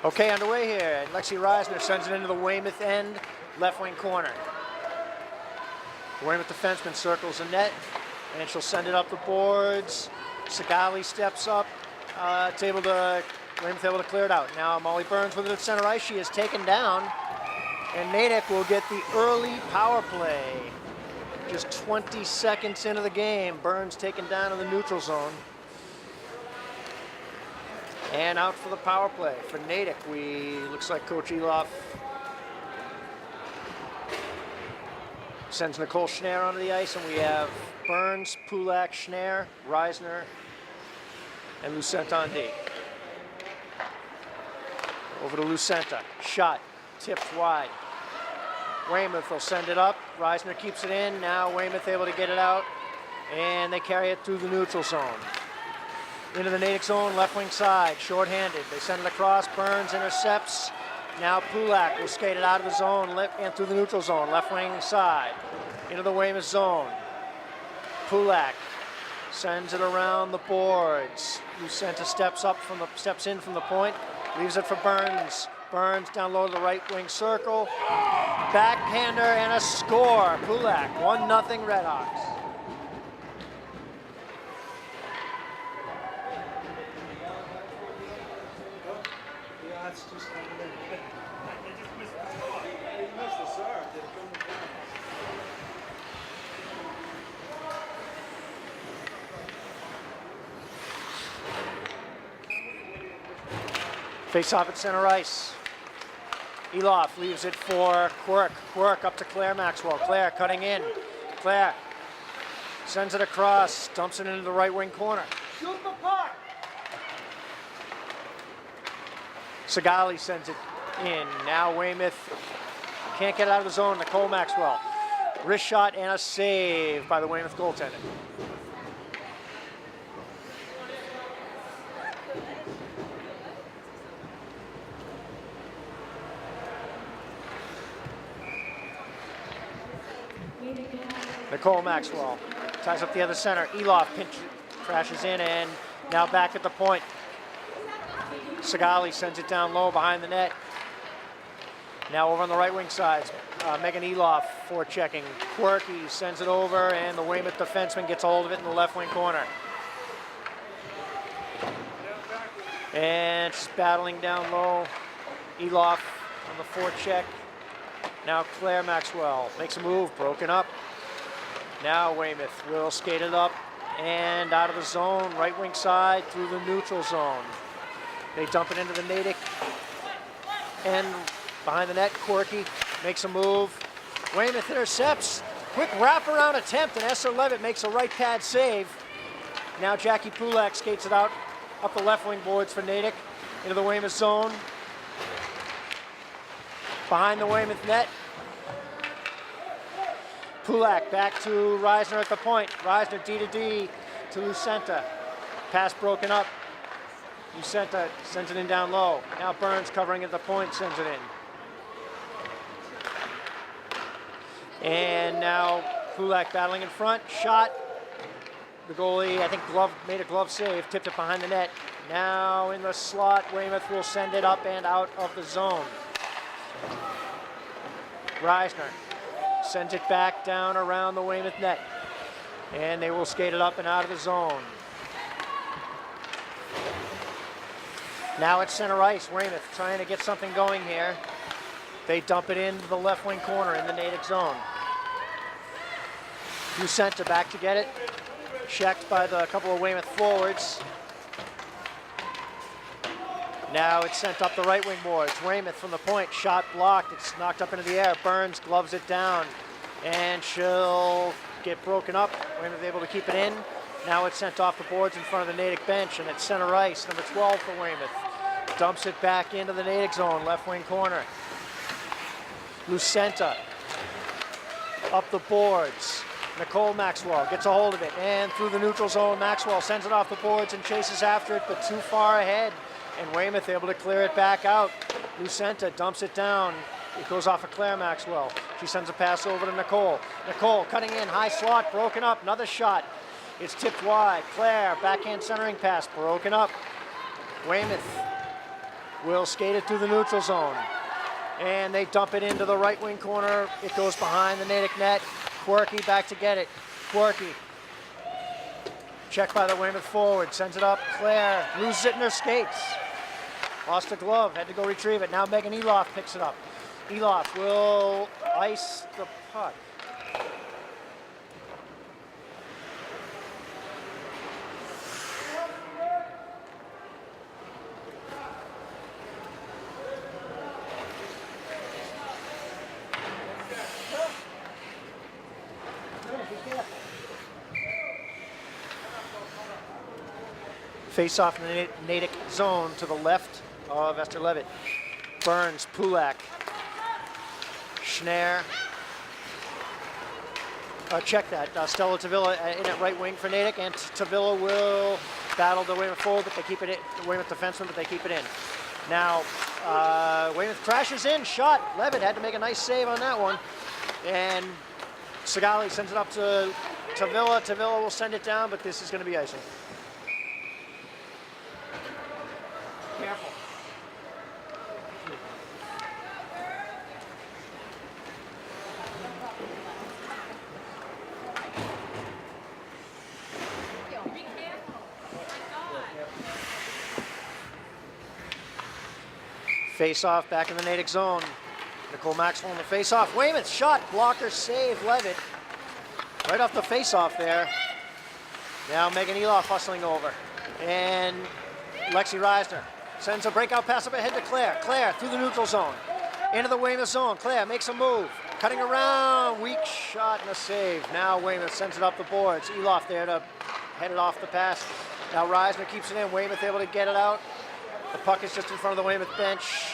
Okay, underway here. Lexi Reisner sends it into the Weymouth end, left wing corner. The Weymouth defenseman circles the net, and she'll send it up the boards. Sigali steps up, Weymouth able to clear it out. Now Molly Burns with it at center ice. She is taken down, and Natick will get the early power play. Just 20 seconds into the game, Burns taken down in the neutral zone. And out for the power play. For Natick, looks like Coach Eloff sends Nicole Schneer onto the ice, and we have Burns, Pulak, Schneer, Reisner, and Lucenta on D. Over to Lucenta. Shot, tipped wide. Weymouth will send it up. Reisner keeps it in. Now Weymouth able to get it out, and they carry it through the neutral zone. Into the Natick zone, left wing side, short-handed. They send it across, Burns intercepts. Now Pulak will skate it out of the zone and through the neutral zone, left wing side. Into the Weymouth zone. Pulak sends it around the boards. Lucenta steps in from the point, leaves it for Burns. Burns down low to the right wing circle. Backhander and a score. Pulak, 1-0 Redhawks. Face off at center ice. Eloff leaves it for Quirk. Quirk up to Claire Maxwell. Claire cutting in. Claire sends it across, dumps it into the right wing corner. Shoot the puck! Sigali sends it in. Now Weymouth can't get it out of the zone. Nicole Maxwell. Wrist shot and a save by the Weymouth goaltender. Nicole Maxwell ties up the other center. Eloff crashes in, and now back at the point. Sigali sends it down low behind the net. Now over on the right wing side, Megan Eloff forechecking. Quirky sends it over, and the Weymouth defenseman gets a hold of it in the left wing corner. And she's battling down low. Eloff on the forecheck. Now Claire Maxwell makes a move, broken up. Now Weymouth will skate it up and out of the zone, right wing side through the neutral zone. They dump it into the Natick and behind the net, Quirky makes a move. Weymouth intercepts, quick wraparound attempt, and Esther Levitt makes a right pad save. Now Jackie Pulak skates it out up the left wing boards for Natick into the Weymouth zone. Behind the Weymouth net. Pulak back to Reisner at the point. Reisner D to D to Lucenta. Pass broken up. Lucenta sends it in down low. Now Burns covering at the point, sends it in. And now Pulak battling in front. Shot. The goalie, I think, made a glove save, tipped it behind the net. Now in the slot, Weymouth will send it up and out of the zone. Reisner sends it back down around the Weymouth net. And they will skate it up and out of the zone. Now it's center ice. Weymouth trying to get something going here. They dump it into the left wing corner in the Natick zone. Lucenta back to get it. Checked by the couple of Weymouth forwards. Now it's sent up the right wing boards. Weymouth from the point, shot blocked. It's knocked up into the air. Burns gloves it down, and she'll get broken up. Weymouth able to keep it in. Now it's sent off the boards in front of the Natick bench, and it's center ice, number 12 for Weymouth. Dumps it back into the Natick zone, left wing corner. Lucenta up the boards. Nicole Maxwell gets a hold of it, and through the neutral zone, Maxwell sends it off the boards and chases after it, but too far ahead. And Weymouth able to clear it back out. Lucenta dumps it down. It goes off of Claire Maxwell. She sends a pass over to Nicole. Nicole cutting in, high slot, broken up, another shot. It's tipped wide. Claire, backhand centering pass, broken up. Weymouth will skate it through the neutral zone. And they dump it into the right wing corner. It goes behind the Natick net. Quirky back to get it. Quirky. Checked by the Weymouth forward. Sends it up. Claire loses it in her skates. Lost a glove. Had to go retrieve it. Now Megan Eloff picks it up. Eloff will ice the puck. Face off in the Natick zone to the left of Esther Levitt. Burns, Pulak, Schnarr. Check that. Stella Tavilla in at right wing for Natick, and Tavilla will battle the Weymouth forward, but they keep it in. The Weymouth defenseman, but they keep it in. Now, Weymouth crashes in, shot. Levitt had to make a nice save on that one. And Sigali sends it up to Tavilla. Tavilla will send it down, but this is going to be icing. Careful. Face off back in the Natick zone. Nicole Maxwell in the face off. Weymouth shot, blocker, save, Levitt. Right off the face off there. Now Megan Eloff hustling over. And Lexi Reisner sends a breakout pass up ahead to Claire. Claire through the neutral zone. Into the Weymouth zone. Claire makes a move. Cutting around. Weak shot and a save. Now Weymouth sends it up the boards. Eloff there to head it off the pass. Now Reisner keeps it in. Weymouth able to get it out. The puck is just in front of the Weymouth bench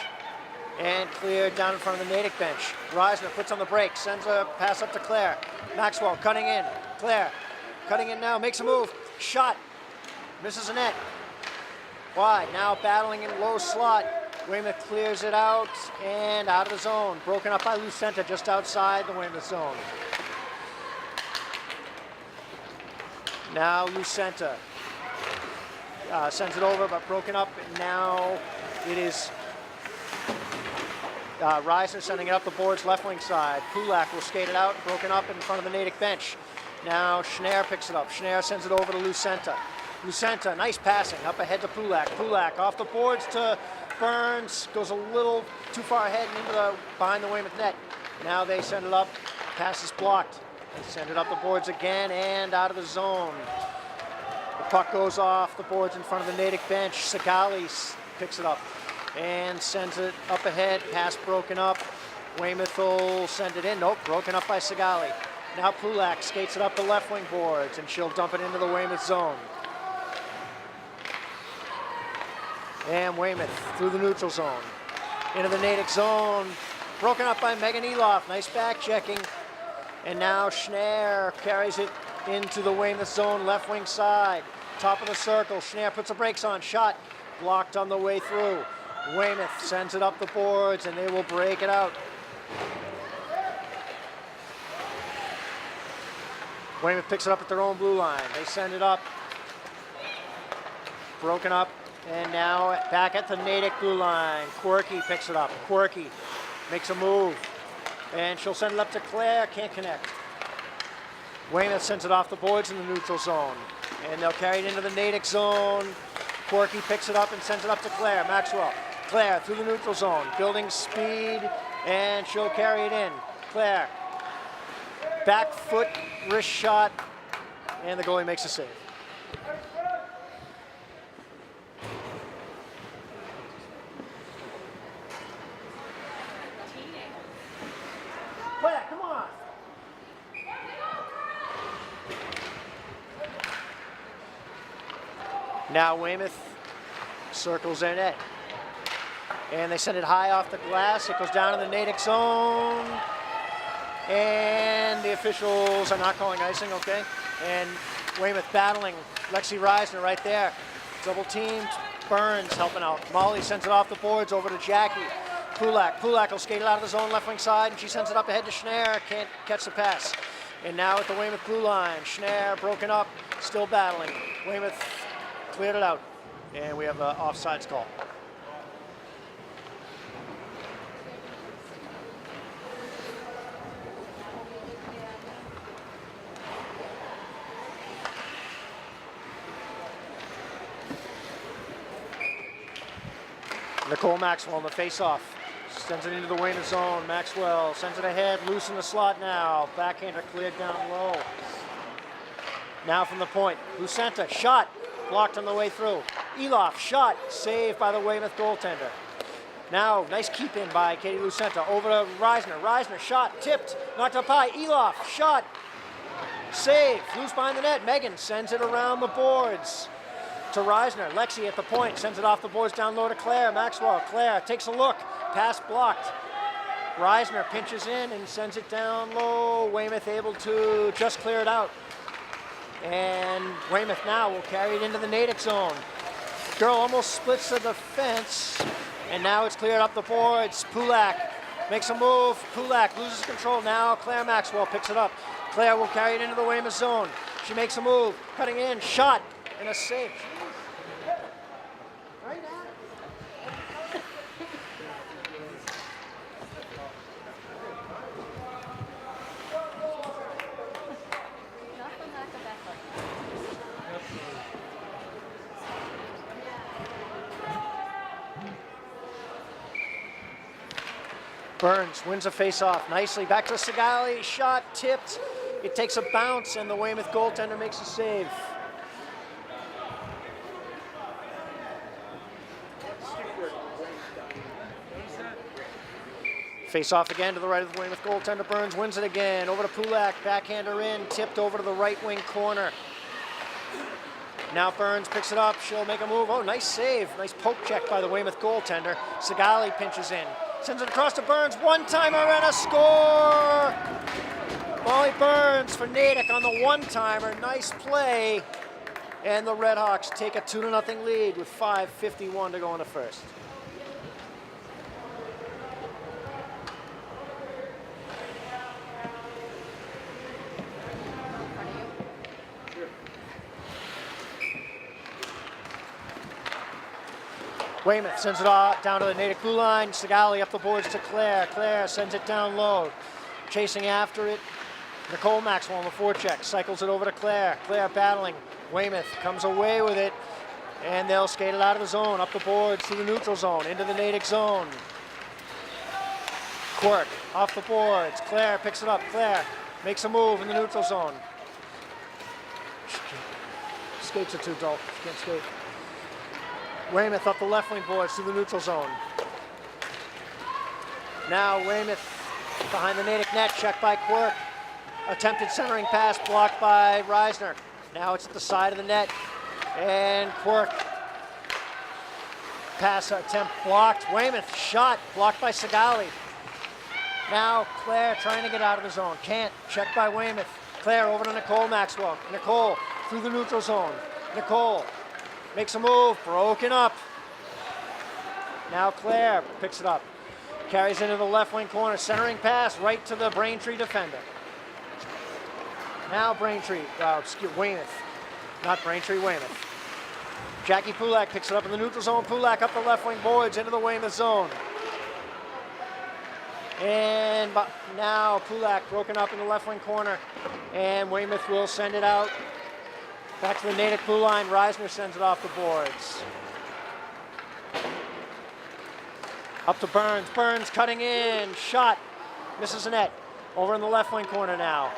and cleared down in front of the Natick bench. Reisner puts on the brake, sends a pass up to Claire. Maxwell cutting in. Claire cutting in now, makes a move. Shot. Misses the net. Wide. Now battling in low slot. Weymouth clears it out and out of the zone. Broken up by Lucenta just outside the Weymouth zone. Now Lucenta sends it over, but broken up. And now it is Reisner sending it up the boards left wing side. Pulak will skate it out, broken up in front of the Natick bench. Now Schnarr picks it up. Schnarr sends it over to Lucenta. Lucenta, nice passing up ahead to Pulak. Pulak off the boards to Burns, goes a little too far ahead and into behind the Weymouth net. Now they send it up, pass is blocked. They send it up the boards again and out of the zone. The puck goes off the boards in front of the Natick bench. Sigali picks it up and sends it up ahead. Pass broken up. Weymouth will send it in. Nope, broken up by Sigali. Now Pulak skates it up the left wing boards and she'll dump it into the Weymouth zone. And Weymouth through the neutral zone. Into the Natick zone. Broken up by Megan Eloff. Nice back checking. And now Schnarr carries it into the Weymouth zone, left wing side. Top of the circle. Schnarr puts the brakes on. Shot blocked on the way through. Weymouth sends it up the boards and they will break it out. Weymouth picks it up at their own blue line. They send it up. Broken up. And now back at the Natick blue line. Quirky picks it up. Quirky makes a move. And she'll send it up to Claire. Can't connect. Weymouth sends it off the boards in the neutral zone. And they'll carry it into the Natick zone. Quirky picks it up and sends it up to Claire. Maxwell. Claire through the neutral zone. Building speed. And she'll carry it in. Claire. Back foot, wrist shot. And the goalie makes a save. Come on. Now Weymouth circles their net. And they send it high off the glass. It goes down in the Natick zone. And the officials are not calling icing, okay? And Weymouth battling. Lexi Reisner right there. Double teamed. Burns helping out. Molly sends it off the boards over to Jackie. Pulak will skate it out of the zone left wing side, and she sends it up ahead to Schnarr. Can't catch the pass. And now at the Weymouth blue line, Schnarr broken up, still battling. Weymouth cleared it out, and we have an offsides call. Nicole Maxwell in the face-off. Sends it into the Weymouth zone. Maxwell sends it ahead, loose in the slot now. Backhander cleared down low. Now from the point, Lucenta, shot, blocked on the way through. Eloff, shot, saved by the Weymouth goaltender. Now, nice keep in by Katie Lucenta. Over to Reisner. Reisner, shot, tipped, knocked up high. Eloff, shot, save, loose behind the net. Megan sends it around the boards to Reisner. Lexi at the point, sends it off the boards down low to Claire. Maxwell, Claire takes a look, pass blocked. Reisner pinches in and sends it down low. Weymouth able to just clear it out. And Weymouth now will carry it into the Natick zone. Girl almost splits the defense, and now it's cleared up the boards. Pulak makes a move. Pulak loses control. Now Claire Maxwell picks it up. Claire will carry it into the Weymouth zone. She makes a move, cutting in, shot, and a save. Right now. Burns wins a face-off nicely. Back to Sigali, shot, tipped. It takes a bounce, and the Weymouth goaltender makes a save. Face-off again to the right of the Weymouth goaltender. Burns wins it again. Over to Pulak, backhander in, tipped over to the right wing corner. Now Burns picks it up. She'll make a move. Oh, nice save. Nice poke check by the Weymouth goaltender. Sigali pinches in. Sends it across to Burns. One-timer and a score! Molly Burns for Natick on the one-timer. Nice play. And the Redhawks take a 2-0 lead with 5:51 to go in the first. Weymouth sends it down to the Natick blue line. Sigali up the boards to Claire. Claire sends it down low. Chasing after it, Nicole Maxwell on the forecheck. Cycles it over to Claire. Claire battling. Weymouth comes away with it. And they'll skate it out of the zone, up the boards to the neutral zone, into the Natick zone. Quirk off the boards. Claire picks it up. Claire makes a move in the neutral zone. Skates are too dull. She can't skate. Weymouth up the left wing boards to the neutral zone. Now Weymouth behind the Natick net, checked by Quirk. Attempted centering pass blocked by Reisner. Now it's at the side of the net, and Quirk. Pass attempt blocked. Weymouth shot blocked by Sigali. Now Claire trying to get out of the zone. Can't. Checked by Weymouth. Claire over to Nicole Maxwell. Nicole through the neutral zone. Nicole makes a move, broken up. Now Claire picks it up. Carries into the left wing corner, centering pass right to the Braintree defender. Now Weymouth. Not Braintree, Weymouth. Jackie Pulak picks it up in the neutral zone. Pulak up the left wing boards into the Weymouth zone. And now Pulak broken up in the left wing corner. And Weymouth will send it out. Back to the Natick blue line. Reisner sends it off the boards. Up to Burns. Burns cutting in. Shot. Misses the net. Over in the left wing corner now.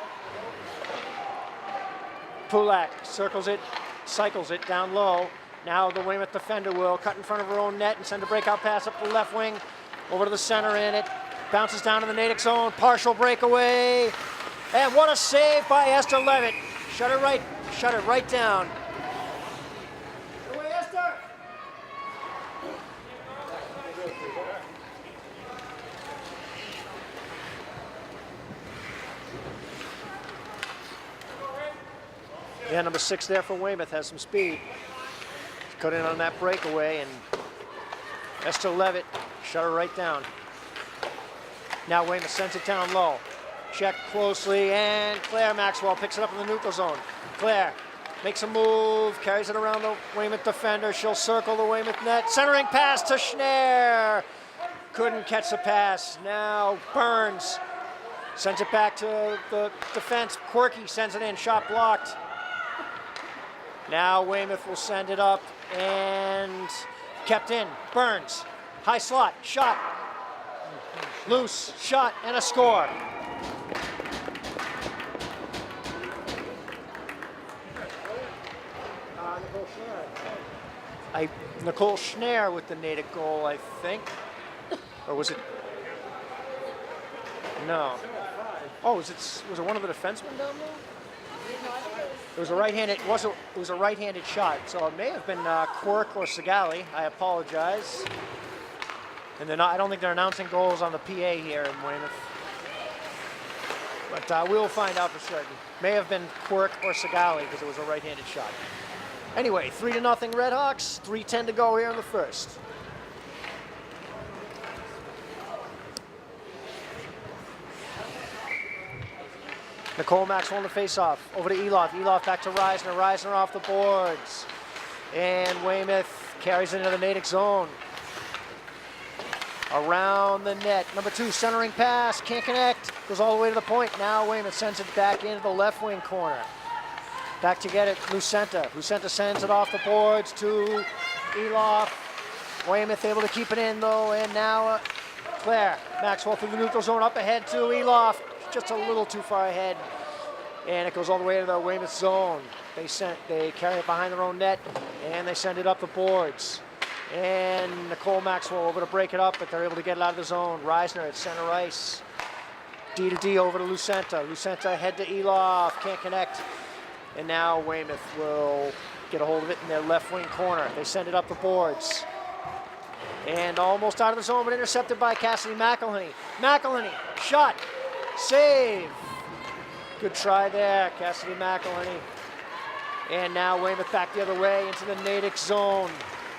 Pulak circles it, cycles it down low. Now the Weymouth defender will cut in front of her own net and send a breakout pass up the left wing. Over to the center in it. Bounces down to the Natick zone. Partial breakaway. And what a save by Esther Levitt. Shut it right down. Get away, Esther! Yeah, number 6 there for Weymouth has some speed. Cut in on that breakaway, and Esther Levitt shut her right down. Now Weymouth sends it down low. Check closely, and Claire Maxwell picks it up in the neutral zone. Claire makes a move, carries it around the Weymouth defender. She'll circle the Weymouth net. Centering pass to Schneer. Couldn't catch the pass. Now Burns sends it back to the defense. Quirky sends it in, shot blocked. Now Weymouth will send it up and kept in. Burns High slot, shot. Loose, shot, and a score. Nicole Schneer with the Natick goal, I think. Or was it? No. Oh, was it one of the defensemen down there? It was a right-handed. It was a right-handed shot, so it may have been Quirk or Segali. I apologize. And they're not. I don't think they're announcing goals on the PA here in Weymouth. But we'll find out for certain. May have been Quirk or Segali because it was a right-handed shot. Anyway, 3-0 Redhawks. 3:10 to go here in the first. Nicole Maxwell on the face-off. Over to Eloff. Eloff back to Reisner. Reisner off the boards. And Weymouth carries it into the Natick zone. Around the net. Number 2, centering pass. Can't connect. Goes all the way to the point. Now Weymouth sends it back into the left wing corner. Back to get it, Lucenta. Lucenta sends it off the boards to Eloff. Weymouth able to keep it in though, and now Claire. Maxwell through the neutral zone, up ahead to Eloff. Just a little too far ahead. And it goes all the way to the Weymouth zone. They carry it behind their own net, and they send it up the boards. And Nicole Maxwell over to break it up, but they're able to get it out of the zone. Reisner at center ice. D to D over to Lucenta. Lucenta head to Eloff, can't connect. And now Weymouth will get a hold of it in their left wing corner. They send it up the boards. And almost out of the zone, but intercepted by Cassidy McElhenney. McElhenney, shot, save. Good try there, Cassidy McElhenney. And now Weymouth back the other way into the Natick zone.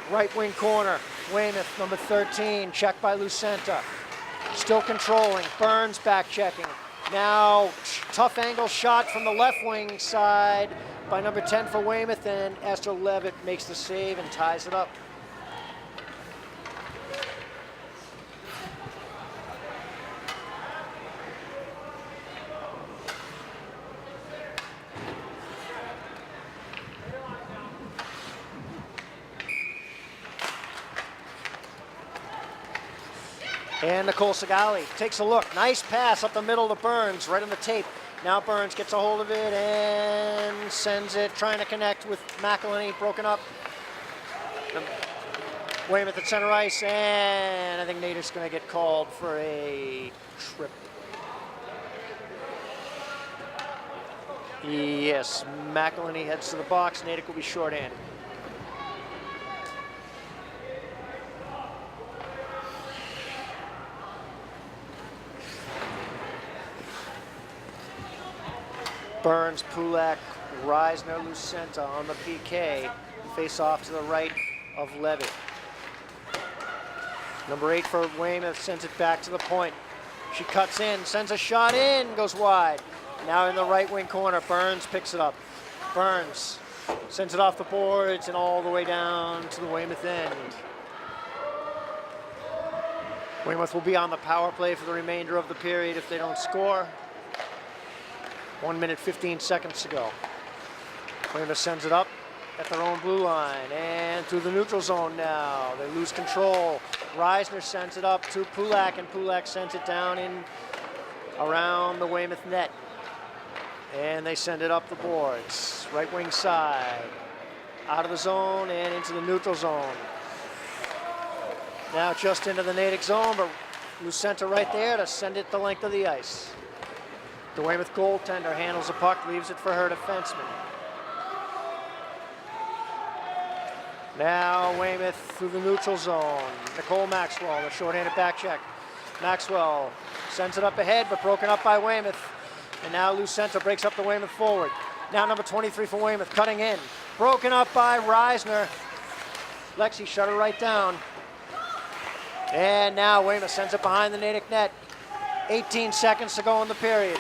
Right wing corner, Weymouth, number 13, checked by Lucenta. Still controlling, Burns back checking. Now, tough angle shot from the left wing side by number 10 for Weymouth, and Esther Levitt makes the save and ties it up. And Nicole Segali takes a look. Nice pass up the middle to Burns, right on the tape. Now Burns gets a hold of it and sends it, trying to connect with McElhenney, broken up. Weymouth at center ice, and I think Natick's going to get called for a trip. Yes, McElhenney heads to the box. Natick will be shorthanded. Burns, Pulak, Reisner, Lucenta on the PK. Face off to the right of Levitt. Number 8 for Weymouth sends it back to the point. She cuts in, sends a shot in, goes wide. Now in the right wing corner, Burns picks it up. Burns sends it off the boards and all the way down to the Weymouth end. Weymouth will be on the power play for the remainder of the period if they don't score. 1 minute, 15 seconds to go. Weymouth sends it up at their own blue line and through the neutral zone now. They lose control. Reisner sends it up to Pulak, and Pulak sends it down in around the Weymouth net. And they send it up the boards. Right wing side. Out of the zone and into the neutral zone. Now just into the Natick zone, but Lucenta right there to send it the length of the ice. The Weymouth goaltender handles the puck, leaves it for her defenseman. Now Weymouth through the neutral zone. Nicole Maxwell, the shorthanded back check. Maxwell sends it up ahead, but broken up by Weymouth. And now Lucenta breaks up the Weymouth forward. Now number 23 for Weymouth, cutting in. Broken up by Reisner. Lexi shut her right down. And now Weymouth sends it behind the Natick net. 18 seconds to go in the period.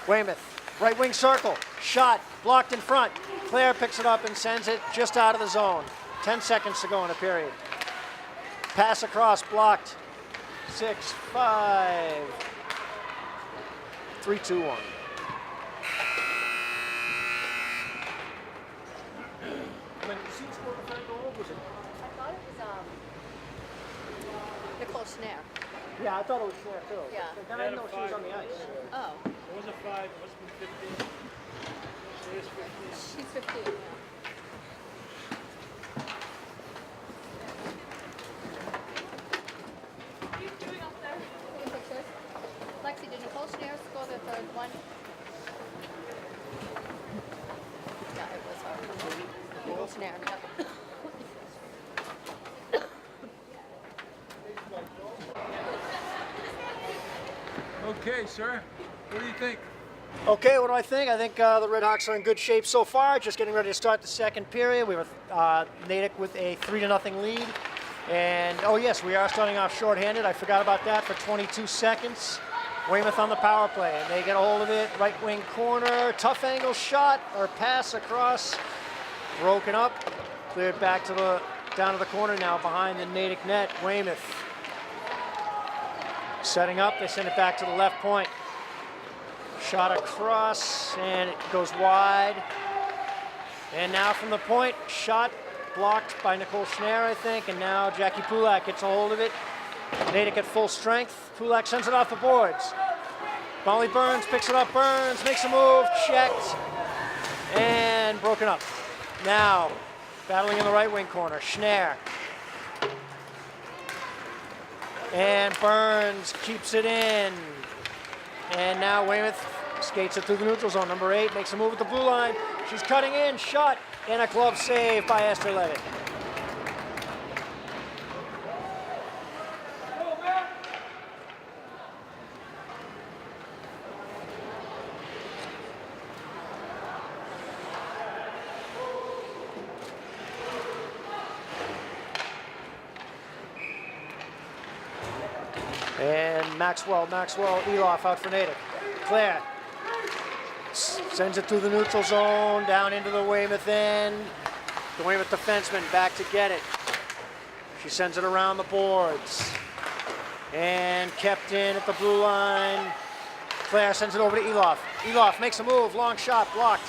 Weymouth, right wing circle, shot, blocked in front. Claire picks it up and sends it just out of the zone. 10 seconds to go in the period. Pass across, blocked. 6, 5, 3, 2, 1. I thought it was Schnare. Yeah, I thought it was Schnare too. Yeah. But then I didn't know she was on the ice. Oh. It was a 5, it must have been 15. It is 15. She's 15, yeah. What are you doing up there? Taking pictures. Lexi, did Nicole Schnare score the third one? Yeah, it was her. Nicole Schnare. Yep. Okay, sir. What do you think? Okay, what do I think? I think the Red Hawks are in good shape so far. Just getting ready to start the second period. We have Natick with a 3-0 lead. And, oh yes, we are starting off shorthanded. I forgot about that for 22 seconds. Weymouth on the power play, and they get a hold of it. Right wing corner, tough angle shot or pass across. Broken up, cleared back to the down to the corner now behind the Natick net. Weymouth setting up, they send it back to the left point. Shot across, and it goes wide. And now from the point, shot blocked by Nicole Schnare, I think, and now Jackie Pulak gets a hold of it. Natick at full strength. Pulak sends it off the boards. Molly Burns picks it up. Burns makes a move, checked, and broken up. Now, battling in the right wing corner, Schnare. And Burns keeps it in. And now Weymouth skates it through the neutral zone. Number 8 makes a move at the blue line. She's cutting in, shot, and a glove save by Esther Levitt. And Maxwell, Eloff out for Natick. Claire sends it through the neutral zone, down into the Weymouth end. The Weymouth defenseman back to get it. She sends it around the boards. And kept in at the blue line. Claire sends it over to Eloff. Eloff makes a move, long shot, blocked.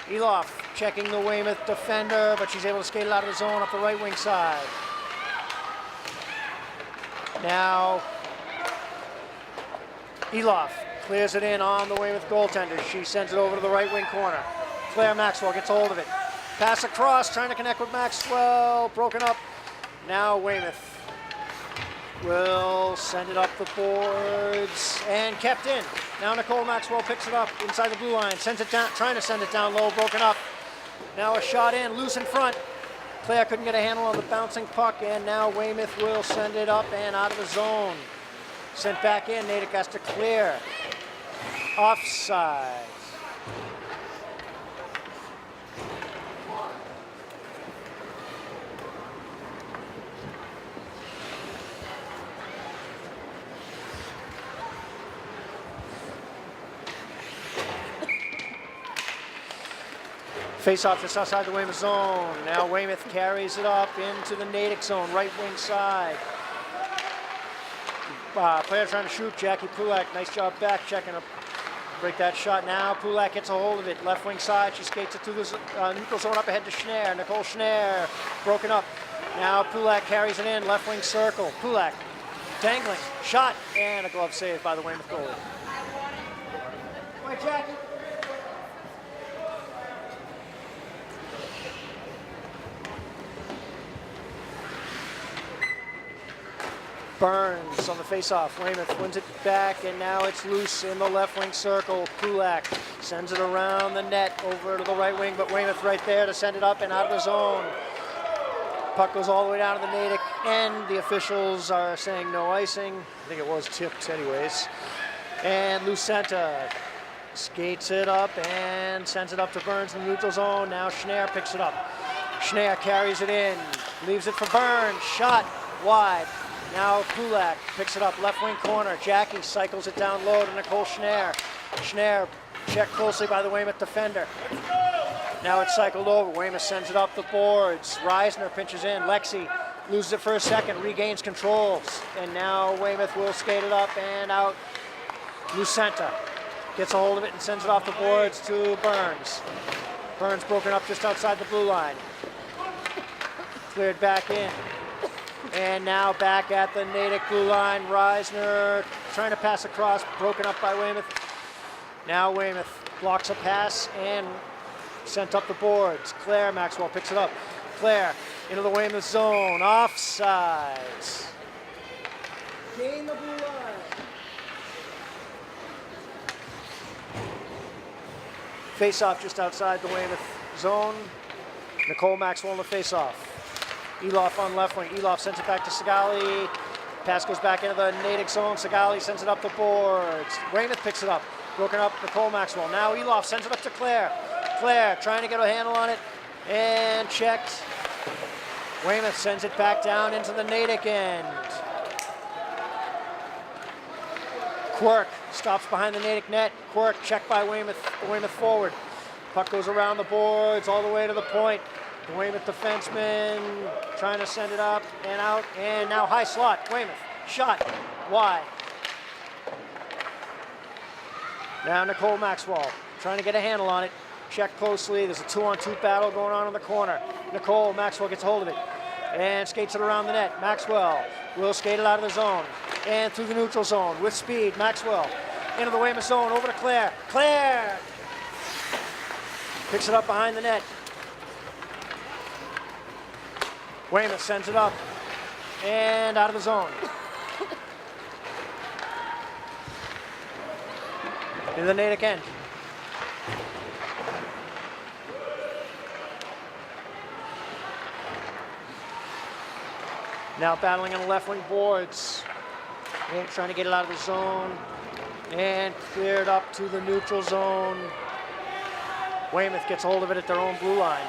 Eloff checking the Weymouth defender, but she's able to skate it out of the zone up the right wing side. Now, Eloff clears it in on the Weymouth goaltender. She sends it over to the right wing corner. Claire Maxwell gets a hold of it. Pass across, trying to connect with Maxwell. Broken up. Now Weymouth will send it up the boards and kept in. Now Nicole Maxwell picks it up inside the blue line, sends it down, trying to send it down low, broken up. Now a shot in, loose in front. Claire couldn't get a handle on the bouncing puck, and now Weymouth will send it up and out of the zone. Sent back in, Natick has to clear. Offside. Face-off just outside the Weymouth zone. Now Weymouth carries it up into the Natick zone, right wing side. Player trying to shoot, Jackie Pulak. Nice job back checking up. Break that shot now. Pulak gets a hold of it. Left wing side. She skates it through the neutral zone up ahead to Schnare. Nicole Schnare broken up. Now Pulak carries it in. Left wing circle. Pulak dangling. Shot. And a glove save by the Weymouth goalie. Wait, Jackie. Burns on the face-off. Weymouth wins it back, and now it's loose in the left wing circle. Pulak sends it around the net over to the right wing, but Weymouth right there to send it up and out of the zone. Puck goes all the way down to the Natick end. The officials are saying no icing. I think it was tipped anyways. And Lucenta skates it up and sends it up to Burns in the neutral zone. Now Schnare picks it up. Schnare carries it in, leaves it for Burns. Shot wide. Now Pulak picks it up, left wing corner. Jackie cycles it down low to Nicole Schnare. Schnare checked closely by the Weymouth defender. Now it's cycled over. Weymouth sends it up the boards. Reisner pinches in. Lexi loses it for a second, regains control. And now Weymouth will skate it up and out. Lucenta gets a hold of it and sends it off the boards to Burns. Burns broken up just outside the blue line. Cleared back in. And now back at the Natick blue line. Reisner trying to pass across, broken up by Weymouth. Now Weymouth blocks a pass and sent up the boards. Claire Maxwell picks it up. Claire into the Weymouth zone. Offsides. Gain the blue line. Face-off just outside the Weymouth zone. Nicole Maxwell in the face-off. Eloff on left wing. Eloff sends it back to Sigali. Pass goes back into the Natick zone. Sigali sends it up the boards. Weymouth picks it up. Broken up Nicole Maxwell. Now Eloff sends it up to Claire. Claire trying to get a handle on it and checked. Weymouth sends it back down into the Natick end. Quirk stops behind the Natick net. Quirk checked by Weymouth. The Weymouth forward. Puck goes around the boards all the way to the point. The Weymouth defenseman trying to send it up and out. And now high slot. Weymouth shot wide. Now Nicole Maxwell trying to get a handle on it. Check closely. There's a 2-on-2 battle going on in the corner. Nicole Maxwell gets a hold of it and skates it around the net. Maxwell will skate it out of the zone and through the neutral zone with speed. Maxwell into the Weymouth zone, over to Claire. Claire picks it up behind the net. Weymouth sends it up and out of the zone. In the Natick end. Now battling on the left wing boards. And trying to get it out of the zone. And cleared up to the neutral zone. Weymouth gets hold of it at their own blue line.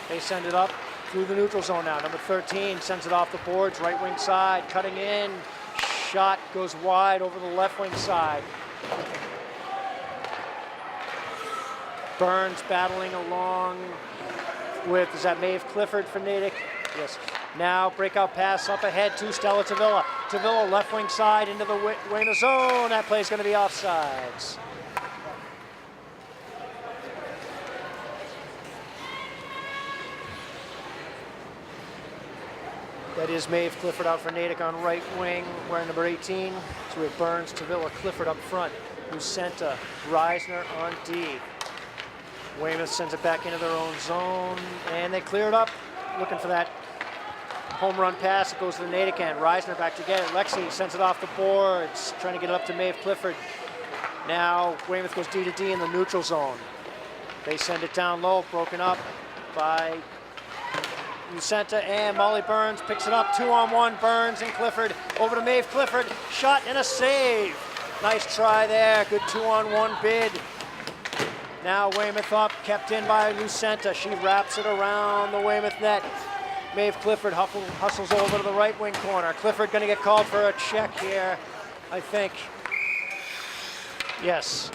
They send it up through the neutral zone now. Number 13 sends it off the boards, right wing side, cutting in. Shot goes wide over the left wing side. Burns battling along with, is that Maeve Clifford for Natick? Yes. Now breakout pass up ahead to Stella Tavilla. Tavilla left wing side into the Weymouth zone. That play's going to be offsides. That is Maeve Clifford out for Natick on right wing, wearing number 18. So we have Burns, Tavilla, Clifford up front. Lucenta, Reisner on D. Weymouth sends it back into their own zone, and they clear it up, looking for that home run pass. It goes to the Natick end. Reisner back to get it. Lexi sends it off the boards, trying to get it up to Maeve Clifford. Now Weymouth goes D to D in the neutral zone. They send it down low, broken up by Lucenta, and Molly Burns picks it up. 2-on-1, Burns and Clifford. Over to Maeve Clifford. Shot and a save. Nice try there. Good 2-on-1 bid. Now Weymouth up, kept in by Lucenta. She wraps it around the Weymouth net. Maeve Clifford hustles over to the right wing corner. Clifford going to get called for a check here, I think. Yes.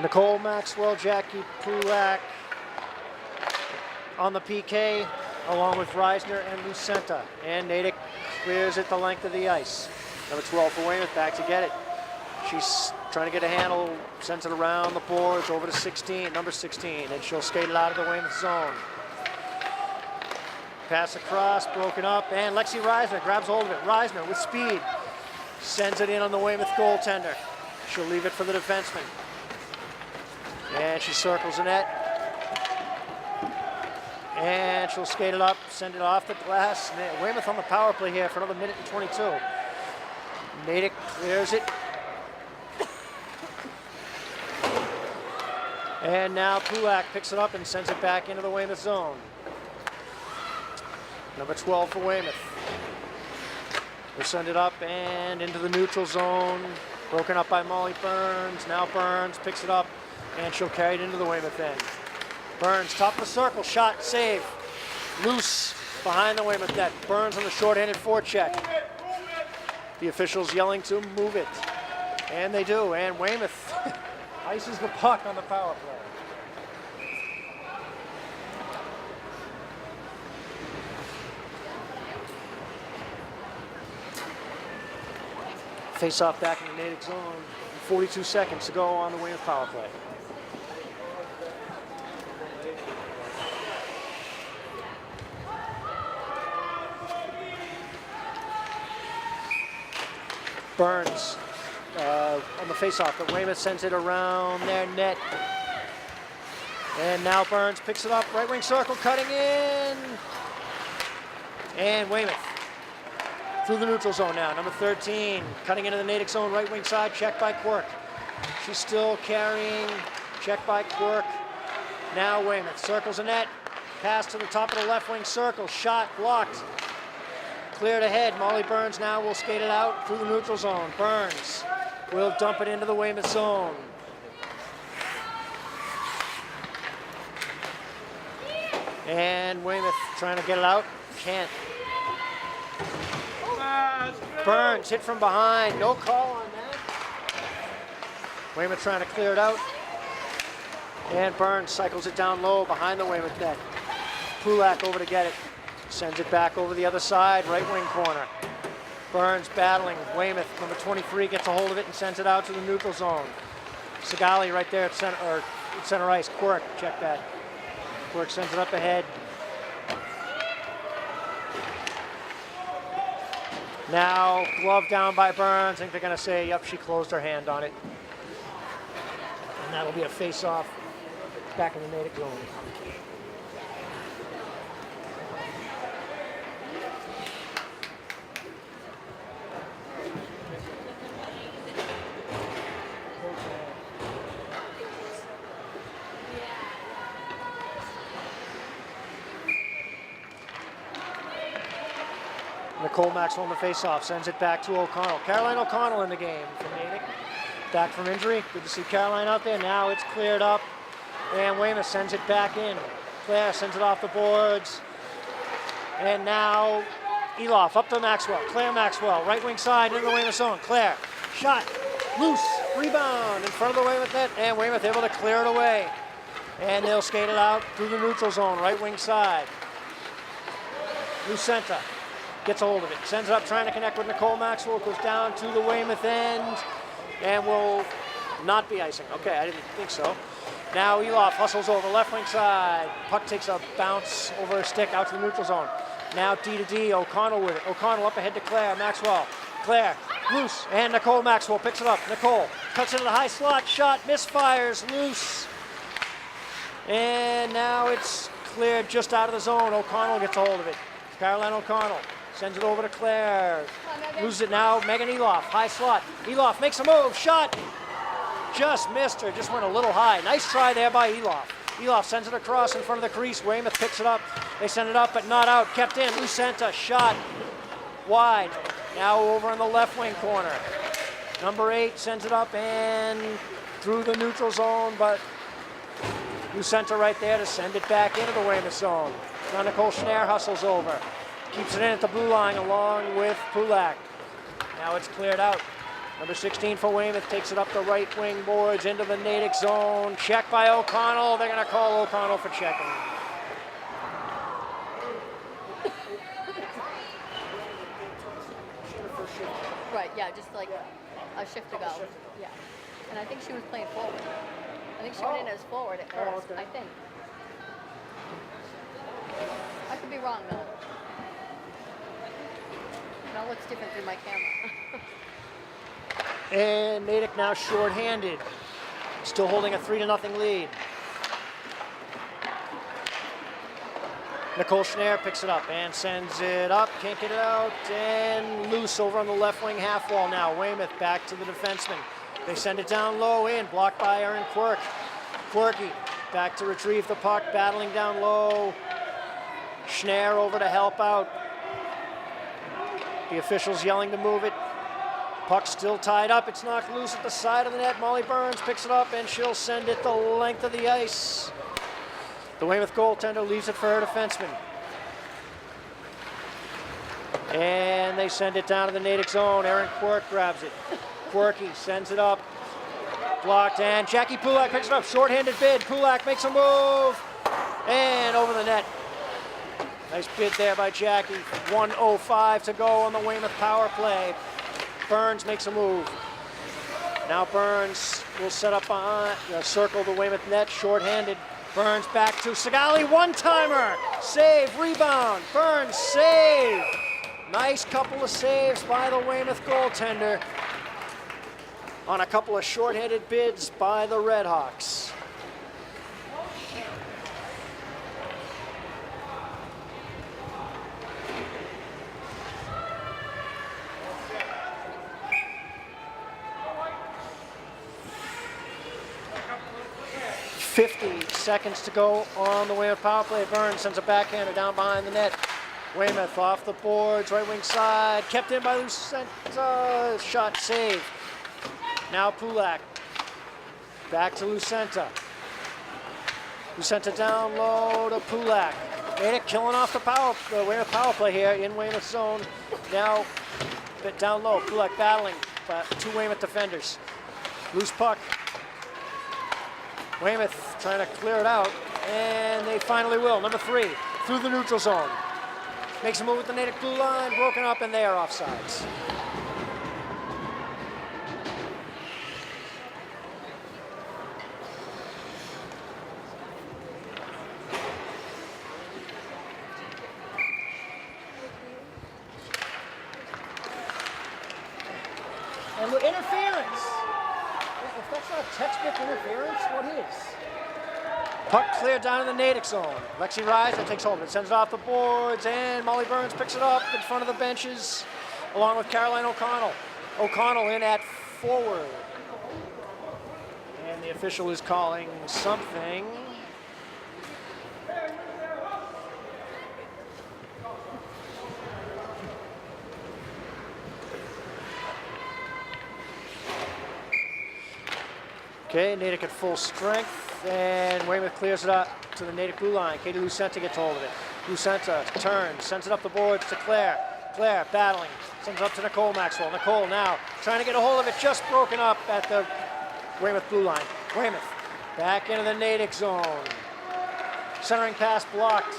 Nicole Maxwell, Jackie Pulak on the PK, along with Reisner and Lucenta. And Natick clears it the length of the ice. Number 12 for Weymouth, back to get it. She's trying to get a handle, sends it around the boards, over to 16, number 16, and she'll skate it out of the Weymouth zone. Pass across, broken up, and Lexi Reisner grabs hold of it. Reisner with speed, sends it in on the Weymouth goaltender. She'll leave it for the defenseman. And she circles the net. And she'll skate it up, send it off the glass. Weymouth on the power play here for another minute and 22. Natick clears it. And now Pulak picks it up and sends it back into the Weymouth zone. Number 12 for Weymouth. They'll send it up and into the neutral zone. Broken up by Molly Burns. Now Burns picks it up, and she'll carry it into the Weymouth end. Burns, top of the circle, shot, save. Loose behind the Weymouth net. Burns on the short-handed forecheck. The officials yelling to move it. And they do, and Weymouth ices the puck on the power play. Face off back in the Natick zone. 42 seconds to go on the Weymouth power play. Burns on the face-off, but Weymouth sends it around their net. And now Burns picks it up, right wing circle, cutting in. And Weymouth through the neutral zone now. Number 13, cutting into the Natick zone, right wing side, checked by Quirk. She's still carrying, checked by Quirk. Now Weymouth circles the net, pass to the top of the left wing circle, shot blocked. Cleared ahead. Molly Burns now will skate it out through the neutral zone. Burns will dump it into the Weymouth zone. And Weymouth trying to get it out. Can't. Burns hit from behind. No call on that. Weymouth trying to clear it out. And Burns cycles it down low behind the Weymouth net. Pulak over to get it. Sends it back over the other side, right wing corner. Burns battling. Weymouth, number 23, gets a hold of it and sends it out to the neutral zone. Sigali right there at center ice. Quirk, check that. Quirk sends it up ahead. Now, glove down by Burns. I think they're going to say, yep, she closed her hand on it. And that'll be a face-off back in the Natick zone. Nicole Maxwell on the face-off, sends it back to O'Connell. Caroline O'Connell in the game from Natick. Back from injury. Good to see Caroline out there. Now it's cleared up. And Weymouth sends it back in. Claire sends it off the boards. And now Eloff up to Maxwell. Claire Maxwell, right wing side into the Weymouth zone. Claire, shot, loose, rebound in front of the Weymouth net. And Weymouth able to clear it away. And they'll skate it out through the neutral zone, right wing side. Lucenta gets a hold of it, sends it up, trying to connect with Nicole Maxwell, goes down to the Weymouth end, and will not be icing. Okay, I didn't think so. Now Eloff hustles over, left wing side. Puck takes a bounce over a stick out to the neutral zone. Now D to D, O'Connell with it. O'Connell up ahead to Claire Maxwell. Claire, loose, and Nicole Maxwell picks it up. Nicole cuts into the high slot, shot, misfires, loose. And now it's cleared just out of the zone. O'Connell gets a hold of it. Caroline O'Connell sends it over to Claire. Loses it now. Megan Eloff, high slot. Eloff makes a move. Shot. Just missed her. Just went a little high. Nice try there by Eloff. Eloff sends it across in front of the crease. Weymouth picks it up. They send it up, but not out. Kept in. Lucenta, shot. Wide. Now over in the left wing corner. Number 8 sends it up and through the neutral zone, but Lucenta right there to send it back into the Weymouth zone. Now Nicole Schneer hustles over. Keeps it in at the blue line along with Pulak. Now it's cleared out. Number 16 for Weymouth takes it up the right wing boards into the Natick zone. Check by O'Connell. They're going to call O'Connell for checking. Right, yeah, just like a shift to go. Yeah. And I think she was playing forward. I think she went in as forward at first, okay. I think. I could be wrong, though. It all looks different through my camera. And Natick now short-handed. Still holding a 3-0 lead. Nicole Schneer picks it up and sends it up. Can't get it out. And loose over on the left wing half wall now. Weymouth back to the defenseman. They send it down low in. Blocked by Erin Quirk. Quirky back to retrieve the puck. Battling down low. Schneer over to help out. The officials yelling to move it. Puck still tied up. It's knocked loose at the side of the net. Molly Burns picks it up and she'll send it the length of the ice. The Weymouth goaltender leaves it for her defenseman. And they send it down to the Natick zone. Aaron Quirk grabs it. Quirky sends it up. Blocked, and Jackie Pulak picks it up. Short-handed bid. Pulak makes a move. And over the net. Nice bid there by Jackie. 1:05 to go on the Weymouth power play. Burns makes a move. Now Burns will set up behind, circle the Weymouth net, short-handed. Burns back to Sigali, one-timer. Save, rebound. Burns, save. Nice couple of saves by the Weymouth goaltender on a couple of short-handed bids by the Redhawks. .50 seconds to go on the Weymouth power play. Burns sends a backhander down behind the net. Weymouth off the boards, right wing side, kept in by Lucenta. Shot save. Now Pulak. Back to Lucenta. Lucenta down low to Pulak. Natick killing off the Weymouth power play here in Weymouth zone. Now a bit down low. Pulak battling two Weymouth defenders. Loose puck. Weymouth trying to clear it out, and they finally will. Number 3, through the neutral zone. Makes a move with the Natick blue line, broken up, and they are offsides. And look, interference! If that's not textbook interference, what is? Puck cleared down in the Natick zone. Lexi Reiser takes hold of it, sends it off the boards, and Molly Burns picks it up in front of the benches, along with Caroline O'Connell. O'Connell in at forward. And the official is calling something. Okay, Natick at full strength, and Weymouth clears it up to the Natick blue line. Katie Lucenta gets hold of it. Lucenta turns, sends it up the boards to Claire. Claire battling, sends it up to Nicole Maxwell. Nicole now trying to get a hold of it, just broken up at the Weymouth blue line. Weymouth back into the Natick zone. Centering pass blocked.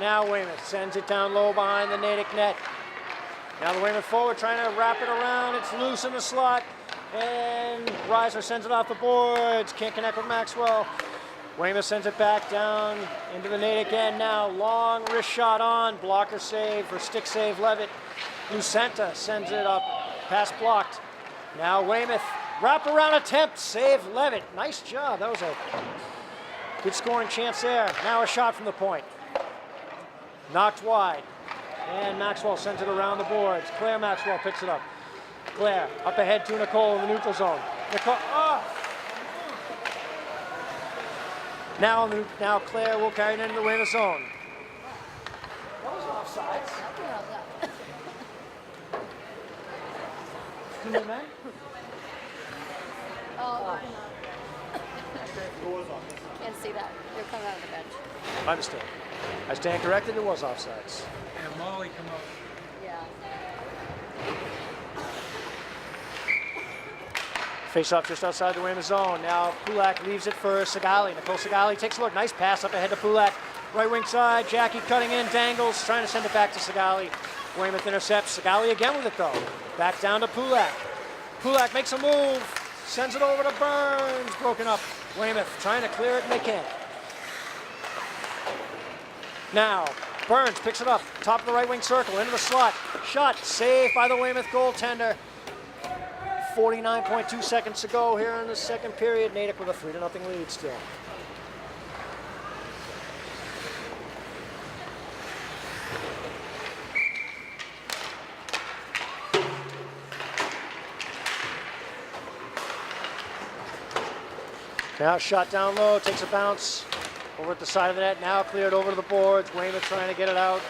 Now Weymouth sends it down low behind the Natick net. Now the Weymouth forward trying to wrap it around. It's loose in the slot. And Reiser sends it off the boards. Can't connect with Maxwell. Weymouth sends it back down into the Natick end now. Long wrist shot on. Blocker save or stick save Levitt. Lucenta sends it up. Pass blocked. Now Weymouth. Wraparound attempt. Save Levitt. Nice job. That was a good scoring chance there. Now a shot from the point. Knocked wide. And Maxwell sends it around the boards. Claire Maxwell picks it up. Claire up ahead to Nicole in the neutral zone. Nicole, Now Claire will carry it into the Weymouth zone. That was offsides. Two more men? Oh, can't see that. You're coming out of the bench. I understand. I stand corrected, it was offsides. And Molly come up. Yeah. Face off just outside the Weymouth zone. Now Pulak leaves it for Sigali. Nicole Sigali takes a look. Nice pass up ahead to Pulak. Right wing side. Jackie cutting in. Dangles. Trying to send it back to Sigali. Weymouth intercepts. Sigali again with it though. Back down to Pulak. Pulak makes a move. Sends it over to Burns. Broken up. Weymouth trying to clear it and they can't. Now Burns picks it up. Top of the right wing circle. Into the slot. Shot. Saved by the Weymouth goaltender. 49.2 seconds to go here in the second period. Natick with a 3-0 lead still. Now shot down low, takes a bounce over at the side of the net. Now cleared over to the boards. Weymouth trying to get it out.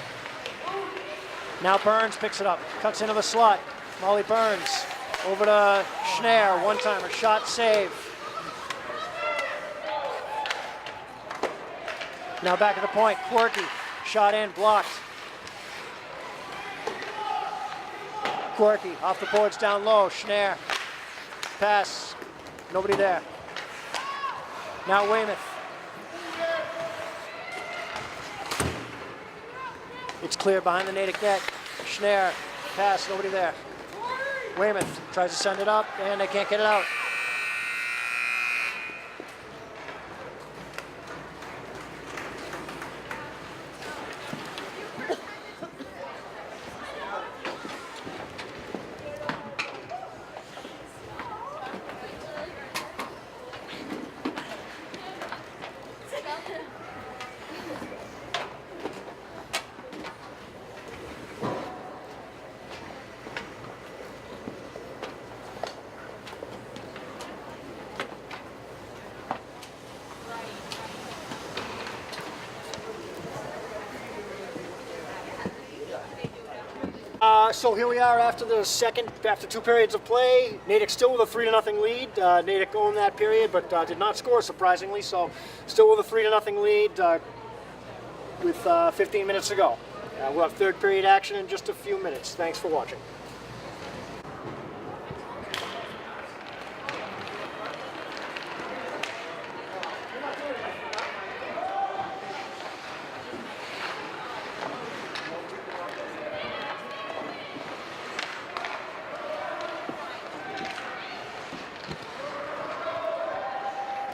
Now Burns picks it up, cuts into the slot. Molly Burns. Over to Schneer, one-timer, shot save. Now back at the point, Quirky, shot in, blocked. Quirky off the boards down low. Schnare. Pass. Nobody there. Now Weymouth. It's clear behind the Natick net. Schnare. Pass. Nobody there. Weymouth tries to send it up, and they can't get it out. So here we are after after 2 periods of play. Natick still with a 3-0 lead. Natick owned that period, but did not score surprisingly. So still with a 3-0 lead with 15 minutes to go. We'll have third period action in just a few minutes. Thanks for watching.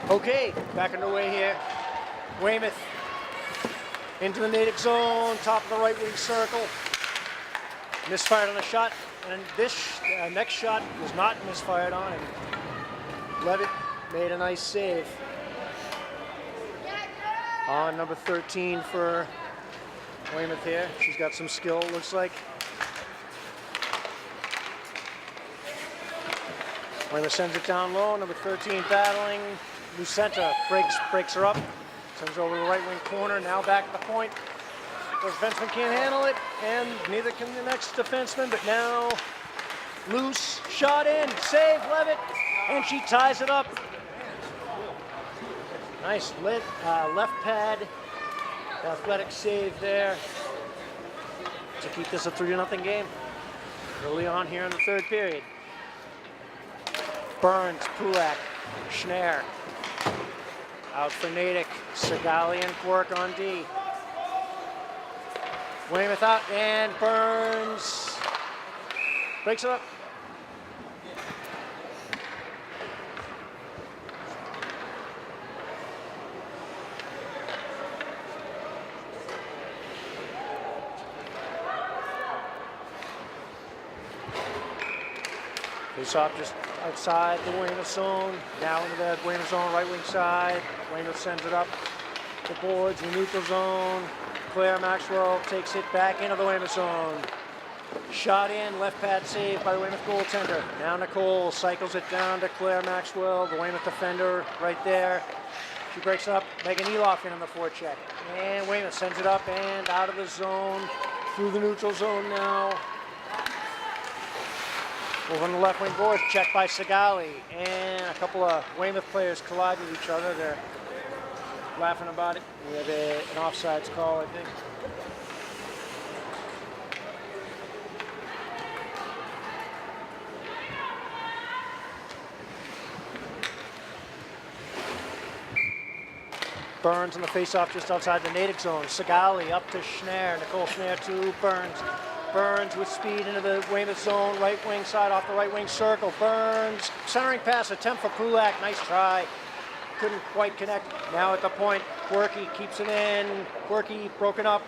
Okay, back underway here. Weymouth into the Natick zone, top of the right wing circle. Misfired on a shot, and this next shot was not misfired on, and Levitt made a nice save. On number 13 for Weymouth here. She's got some skill, it looks like. Weymouth sends it down low, number 13 battling. Lucenta breaks her up, sends her over to the right wing corner, now back at the point. The defenseman can't handle it, and neither can the next defenseman, but now loose, shot in, save Levitt, and she ties it up. Nice left pad, athletic save there to keep this a 3-0 game early on here in the third period. Burns, Pulak, Schnare. Out for Natick, Segali and Quirk on D. Weymouth out, and Burns breaks it up. Face off just outside the Weymouth zone, now into the Weymouth zone, right wing side. Weymouth sends it up the boards, the neutral zone. Claire Maxwell takes it back into the Weymouth zone. Shot in, left pad save by the Weymouth goaltender. Now Nicole cycles it down to Claire Maxwell, the Weymouth defender right there. She breaks it up, Megan Eloff in on the forecheck. And Weymouth sends it up and out of the zone, through the neutral zone now. Over on the left wing boards, checked by Segali, and a couple of Weymouth players collide with each other. They're laughing about it. We have an offsides call, I think. Burns on the face-off just outside the Natick zone. Segali up to Schnare. Nicole Schnare to Burns. Burns with speed into the Weymouth zone, right wing side off the right wing circle. Burns, centering pass attempt for Pulak, nice try. Couldn't quite connect. Now at the point, Quirky keeps it in. Quirky broken up.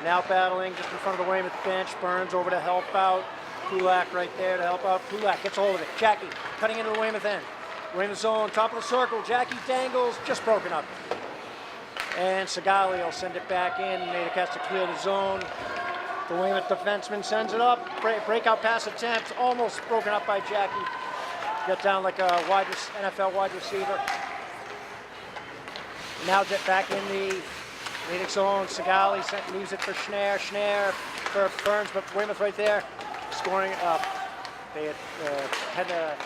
Now battling just in front of the Weymouth bench. Burns over to help out. Pulak right there to help out. Pulak gets hold of it. Jackie cutting into the Weymouth end. Weymouth zone, top of the circle. Jackie dangles, just broken up. And Segali will send it back in. Natick has to clear the zone. The Weymouth defenseman sends it up. Breakout pass attempt, almost broken up by Jackie. Got down like a NFL wide receiver. Now get back in the Natick zone. Segali leaves it for Schnare. Schnare for Burns, but Weymouth right there. Scoring up. They had an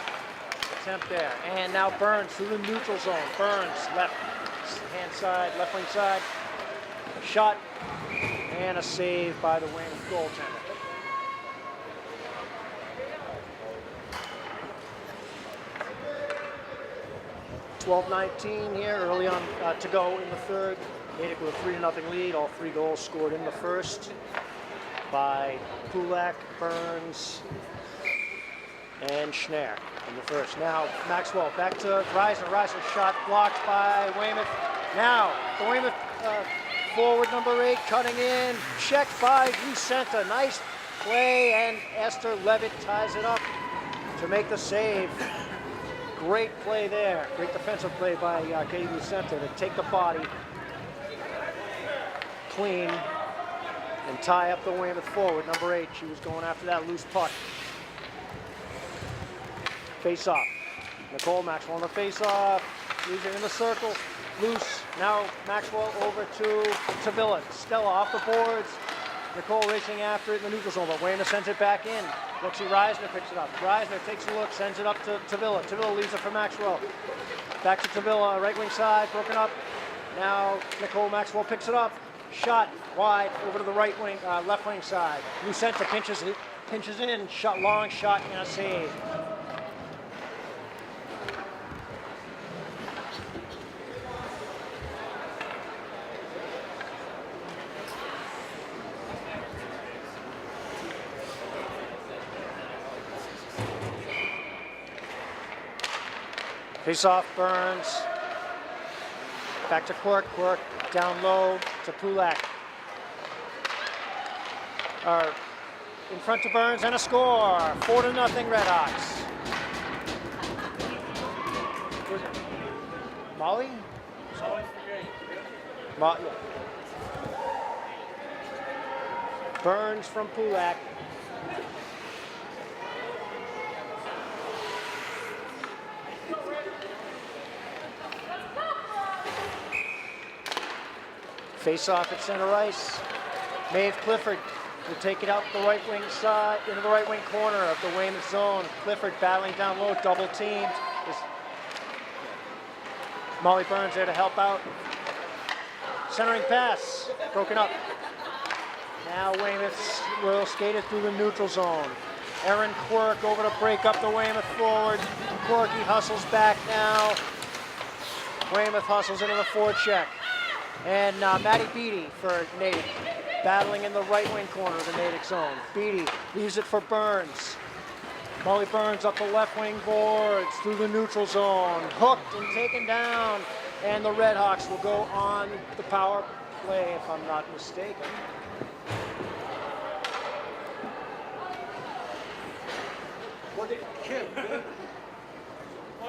attempt there. And now Burns through the neutral zone. Burns left hand side, left wing side. Shot and a save by the Weymouth goaltender. 12-19 here, early on to go in the third. Natick with a 3-0 lead. All 3 goals scored in the first by Pulak, Burns, and Schneer in the first. Now Maxwell back to Reisner. Reisner shot blocked by Weymouth. Now the Weymouth forward number 8 cutting in. Checked by Lucenta. Nice play, and Esther Levitt ties it up to make the save. Great play there. Great defensive play by Katie Lucenta to take the body clean and tie up the Weymouth forward, number 8. She was going after that loose puck. Face off. Nicole Maxwell on the face off. Losing in the circle. Loose. Now Maxwell over to Tavilla. Stella off the boards. Nicole racing after it in the neutral zone, but Weymouth sends it back in. Lexi Reisner picks it up. Reisner takes a look, sends it up to Tavilla. Tavilla leaves it for Maxwell. Back to Tavilla, right wing side, broken up. Now Nicole Maxwell picks it up. Shot wide over to the right wing, left wing side. Lucenta pinches in, shot, long shot, and a save. Face off, Burns. Back to Quirk. Quirk down low to Pulak. In front to Burns, and a score. 4-0 Red Hawks. Molly? Burns from Pulak. Face off at center ice. Maeve Clifford will take it out the right wing side, into the right wing corner of the Weymouth zone. Clifford battling down low, double teamed. Molly Burns there to help out. Centering pass, broken up. Now Weymouth will skate it through the neutral zone. Erin Quirk over to break up the Weymouth forward. Quirky hustles back now. Weymouth hustles into the forecheck. And Maddie Beattie for Natick, battling in the right wing corner of the Natick zone. Beattie leaves it for Burns. Molly Burns up the left wing boards through the neutral zone. Hooked and taken down. And the Red Hawks will go on the power play, if I'm not mistaken. What did Kim? Come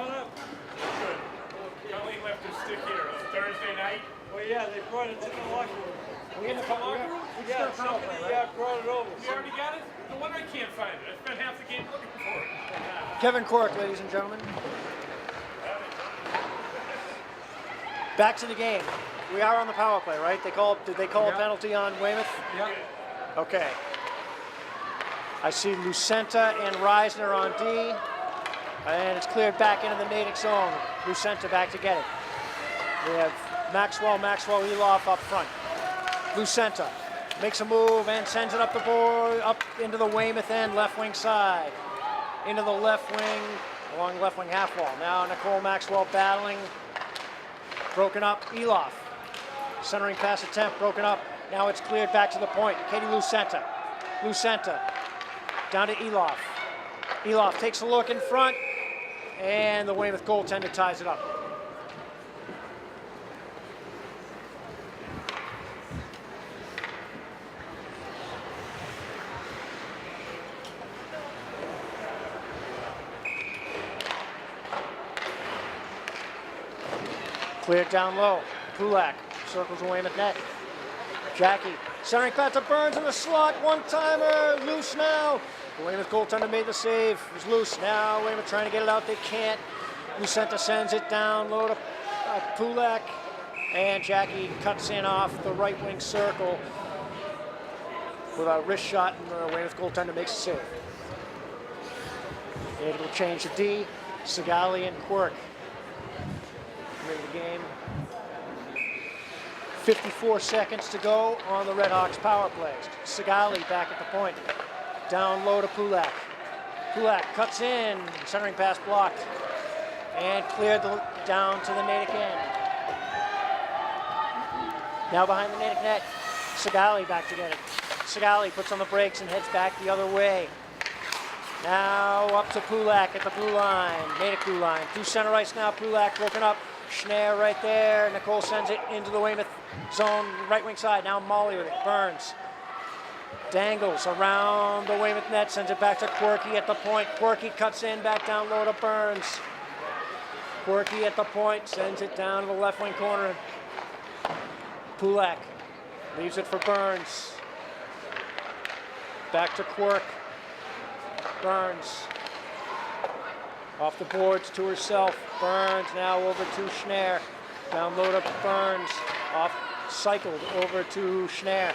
on up. Good. Colleen left her stick here on Thursday night. Well, yeah, they brought it to the locker room. We in the locker room? Yeah, somebody brought it over. We already got it? No wonder I can't find it. I spent half the game looking for it. Kevin Quirk, ladies and gentlemen. Back to the game. We are on the power play, right? Did they call a penalty on Weymouth? Yeah. Okay. I see Lucenta and Reisner on D. And it's cleared back into the Natick zone. Lucenta back to get it. We have Maxwell, Eloff up front. Lucenta makes a move and sends it up the board, up into the Weymouth end, left wing side. Into the left wing, along the left wing half wall. Now Nicole Maxwell battling. Broken up, Eloff. Centering pass attempt, broken up. Now it's cleared back to the point. Katie Lucenta. Lucenta down to Eloff. Eloff takes a look in front, and the Weymouth goaltender ties it up. Cleared down low. Pulak circles the Weymouth net. Jackie centering pass to Burns in the slot. One-timer. Loose now. The Weymouth goaltender made the save. It was loose. Now Weymouth trying to get it out. They can't. Lucenta sends it down low to Pulak. And Jackie cuts in off the right wing circle with a wrist shot, and the Weymouth goaltender makes a save. It will change to D. Sigali and Quirk. The game. 54 seconds to go on the Red Hawks power play. Sigali back at the point. Down low to Pulak. Pulak cuts in, centering pass blocked. And cleared down to the Natick end. Now behind the Natick net, Sigali back to get it. Sigali puts on the brakes and heads back the other way. Now up to Pulak at the blue line, Natick blue line. Through center ice now, Pulak broken up. Schnare right there. Nicole sends it into the Weymouth zone, right wing side. Now Molly with it. Burns dangles around the Weymouth net, sends it back to Quirky at the point. Quirky cuts in, back down low to Burns. Quirky at the point, sends it down to the left wing corner. Pulak leaves it for Burns. Back to Quirk. Burns off the boards to herself. Burns now over to Schnare. Down low to Burns. Off cycled over to Schnare.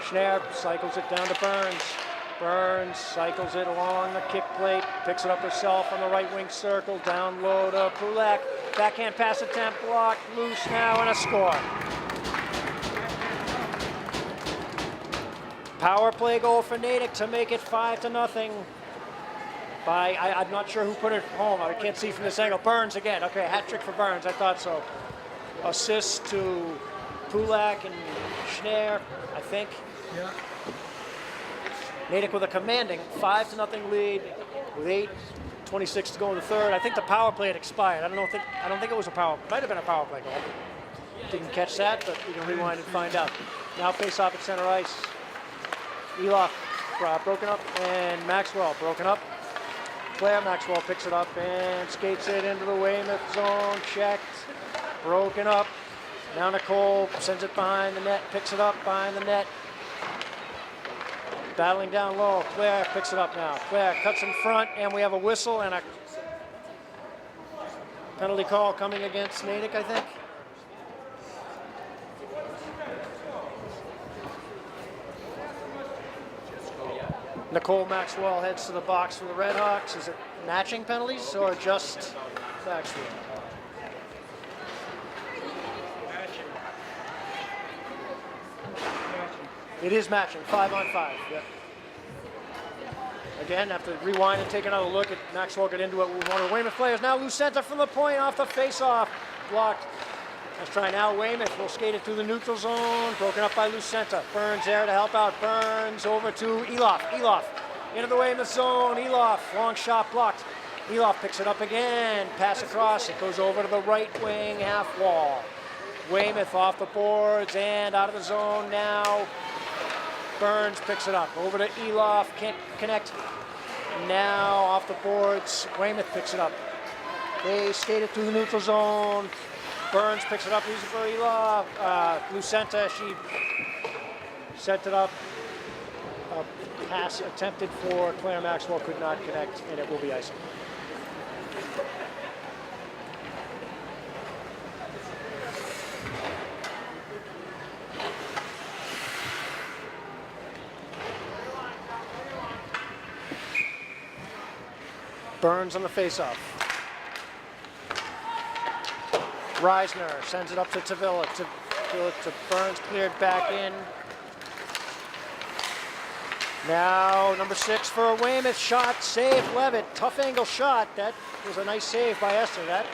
Schnare cycles it down to Burns. Burns cycles it along the kick plate. Picks it up herself on the right wing circle. Down low to Pulak. Backhand pass attempt blocked. Loose now and a score. Power play goal for Natick to make it 5-0. I'm not sure who put it home. I can't see from this angle. Burns again. Okay, hat trick for Burns. I thought so. Assist to Pulak and Schnare, I think. Yeah. Natick with a commanding 5-0 lead with 8:26 to go in the third. I think the power play had expired. I don't think it was a power. Might have been a power play goal. Didn't catch that, but we can rewind and find out. Now face off at center ice. Elof broken up, and Maxwell broken up. Claire Maxwell picks it up and skates it into the Weymouth zone. Checked, broken up. Now Nicole sends it behind the net, picks it up behind the net. Battling down low. Claire picks it up now. Claire cuts in front, and we have a whistle and a penalty call coming against Natick, I think. Nicole Maxwell heads to the box for the Red Hawks. Is it matching penalties or just Maxwell? It is matching, 5-on-5. Yep. Again, have to rewind and take another look at Maxwell. Get into it with one of the Weymouth players. Now Lucenta from the point off the face-off. Blocked. Let's try now. Weymouth will skate it through the neutral zone. Broken up by Lucenta. Burns there to help out. Burns over to Elof. Elof into the Weymouth zone. Elof, long shot blocked. Elof picks it up again. Pass across. It goes over to the right wing half wall. Weymouth off the boards and out of the zone now. Burns picks it up. Over to Elof. Can't connect. Now off the boards. Weymouth picks it up. They skate it through the neutral zone. Burns picks it up, uses it for Elof. Lucenta, she sent it up. A pass attempted for Claire Maxwell, could not connect, and it will be icing. Burns on the faceoff. Reisner sends it up to Tavilla. To Burns, cleared back in. Now number 6 for Weymouth. Shot, save, Levitt. Tough angle shot. That was a nice save by Esther. That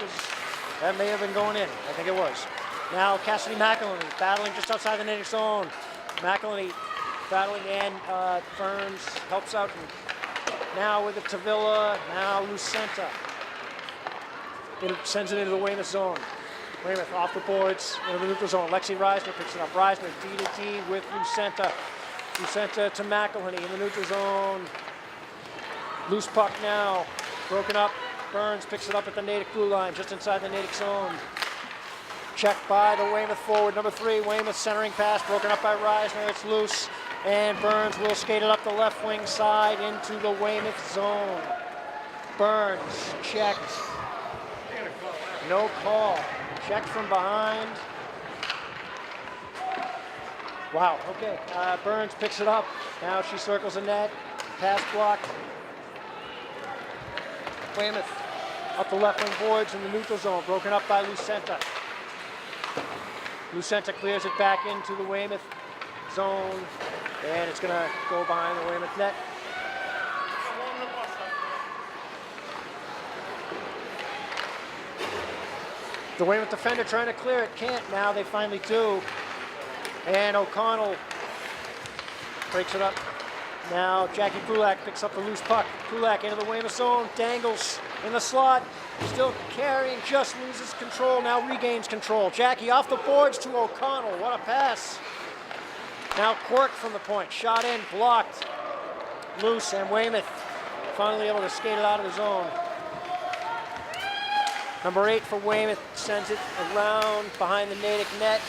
may have been going in. I think it was. Now Cassidy McElhenney battling just outside the Natick zone. McElhenney battling in. Burns helps out. Now with the Tavilla. Now Lucenta. It sends it into the Weymouth zone. Weymouth off the boards into the neutral zone. Lexi Reisner picks it up. Reisner D with Lucenta. Lucenta to McElhenney in the neutral zone. Loose puck now. Broken up. Burns picks it up at the Natick blue line, just inside the Natick zone. Checked by the Weymouth forward, number 3. Weymouth centering pass, broken up by Reisner. It's loose. And Burns will skate it up the left wing side into the Weymouth zone. Burns checked. No call. Checked from behind. Wow, okay. Burns picks it up. Now she circles the net. Pass blocked. Weymouth up the left wing boards in the neutral zone. Broken up by Lucenta. Lucenta clears it back into the Weymouth zone. And it's going to go behind the Weymouth net. The Weymouth defender trying to clear it, can't. Now they finally do. And O'Connell breaks it up. Now Jackie Kulak picks up the loose puck. Kulak into the Weymouth zone, dangles in the slot. Still carrying, just loses control, now regains control. Jackie off the boards to O'Connell, what a pass. Now Quirk from the point, shot in, blocked. Loose, and Weymouth finally able to skate it out of the zone. Number 8 for Weymouth sends it around behind the Natick net.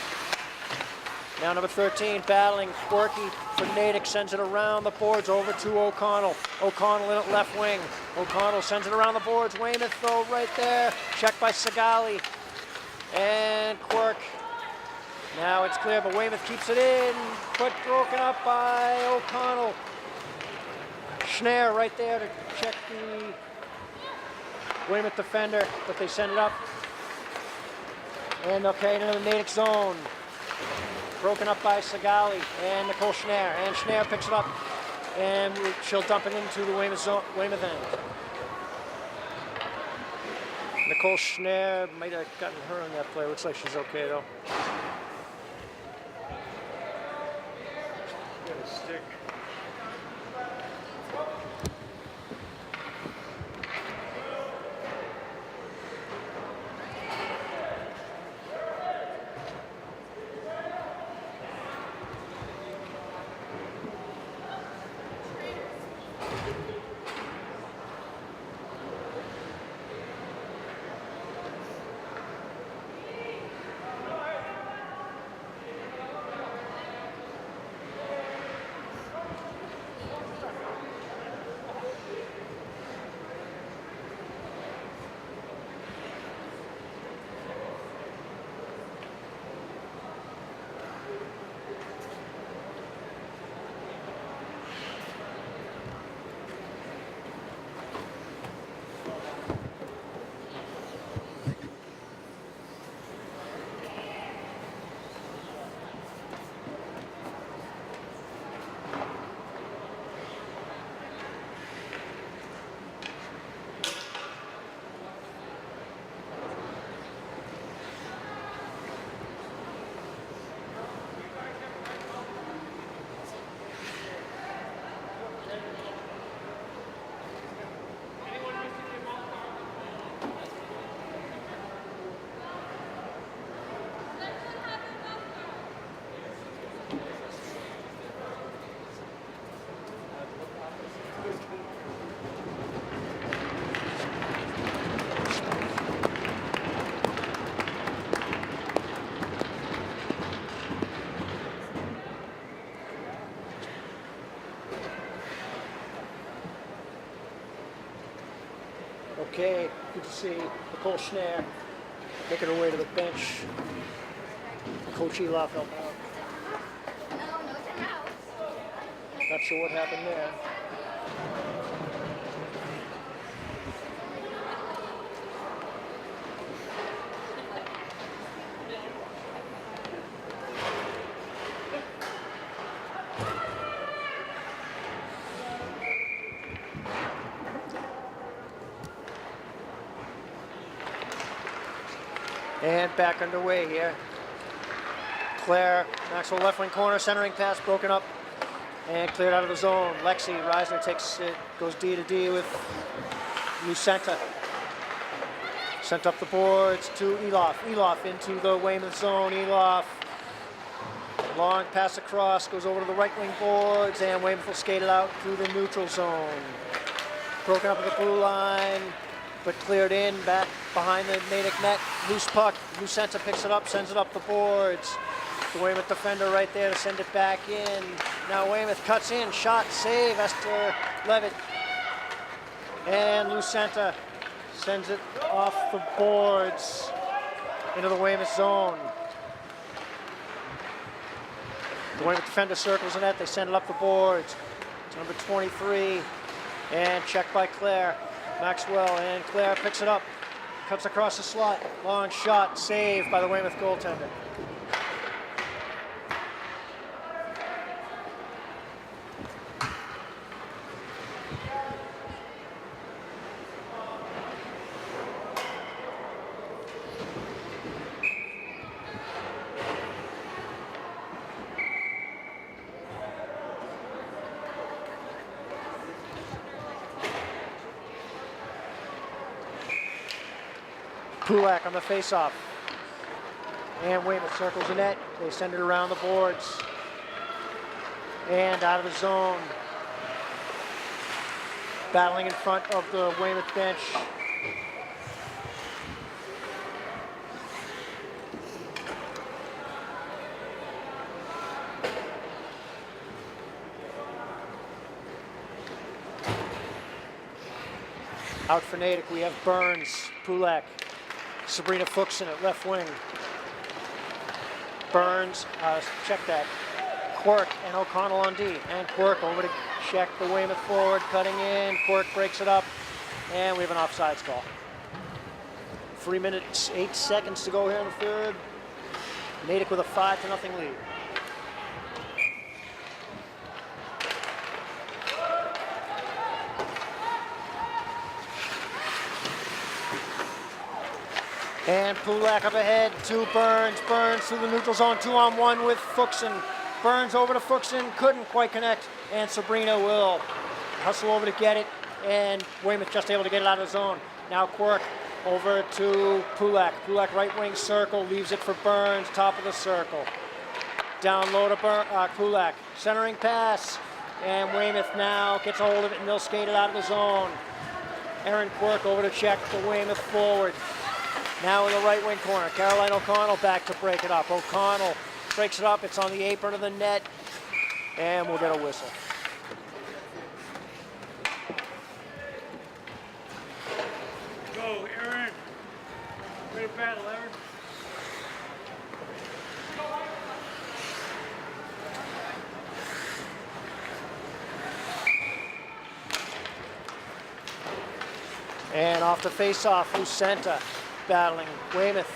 Now number 13 battling Quirky for Natick, sends it around the boards over to O'Connell. O'Connell in at left wing. O'Connell sends it around the boards. Weymouth though right there. Checked by Segali. And Quirk. Now it's clear, but Weymouth keeps it in, but broken up by O'Connell. Schnare right there to check the Weymouth defender, but they send it up. And okay, into the Natick zone. Broken up by Segali and Nicole Schnare. And Schnare picks it up, and she'll dump it into the Weymouth zone, Weymouth end. Nicole Schnare might have gotten her on that play. Looks like she's okay though. Got a stick. Okay, good to see Nicole Schnare making her way to the bench. Coach Eloff helping out. Not sure what happened there. And back underway here. Claire, Maxwell left wing corner, centering pass broken up and cleared out of the zone. Lexi Reisner takes it, goes D to D with Lucenta. Sent up the boards to Eloff. Eloff into the Weymouth zone. Eloff, long pass across, goes over to the right wing boards, and Weymouth will skate it out through the neutral zone. Broken up at the blue line, but cleared in, back behind the Natick net. Loose puck, Lucenta picks it up, sends it up the boards. The Weymouth defender right there to send it back in. Now Weymouth cuts in, shot, save, Esther Levitt. And Lucenta sends it off the boards into the Weymouth zone. The Weymouth defender circles the net, they send it up the boards. It's number 23, and checked by Claire. Maxwell, and Claire picks it up, cuts across the slot, long shot, saved by the Weymouth goaltender. Pulak on the face-off. And Weymouth circles the net. They send it around the boards. And out of the zone. Battling in front of the Weymouth bench. Out for Natick, we have Burns, Pulak, Sabrina Fuchsen at left wing. Burns, check that. Quirk and O'Connell on D. And Quirk over to check the Weymouth forward, cutting in. Quirk breaks it up, and we have an offsides call. 3 minutes, 8 seconds to go here in the third. Natick with a 5-0 lead. And Pulak up ahead to Burns. Burns through the neutral zone, 2-on-1 with Fuchsen. Burns over to Fuchsen, couldn't quite connect, and Sabrina will hustle over to get it, and Weymouth just able to get it out of the zone. Now Quirk over to Pulak. Pulak right wing circle, leaves it for Burns, top of the circle. Down low to Pulak, centering pass, and Weymouth now gets a hold of it, and they'll skate it out of the zone. Erin Quirk over to check the Weymouth forward. Now in the right wing corner, Caroline O'Connell back to break it up. O'Connell breaks it up, it's on the apron of the net, and we'll get a whistle. Go, Aaron. Great battle, Aaron. And off the face-off, Lucenta battling Weymouth.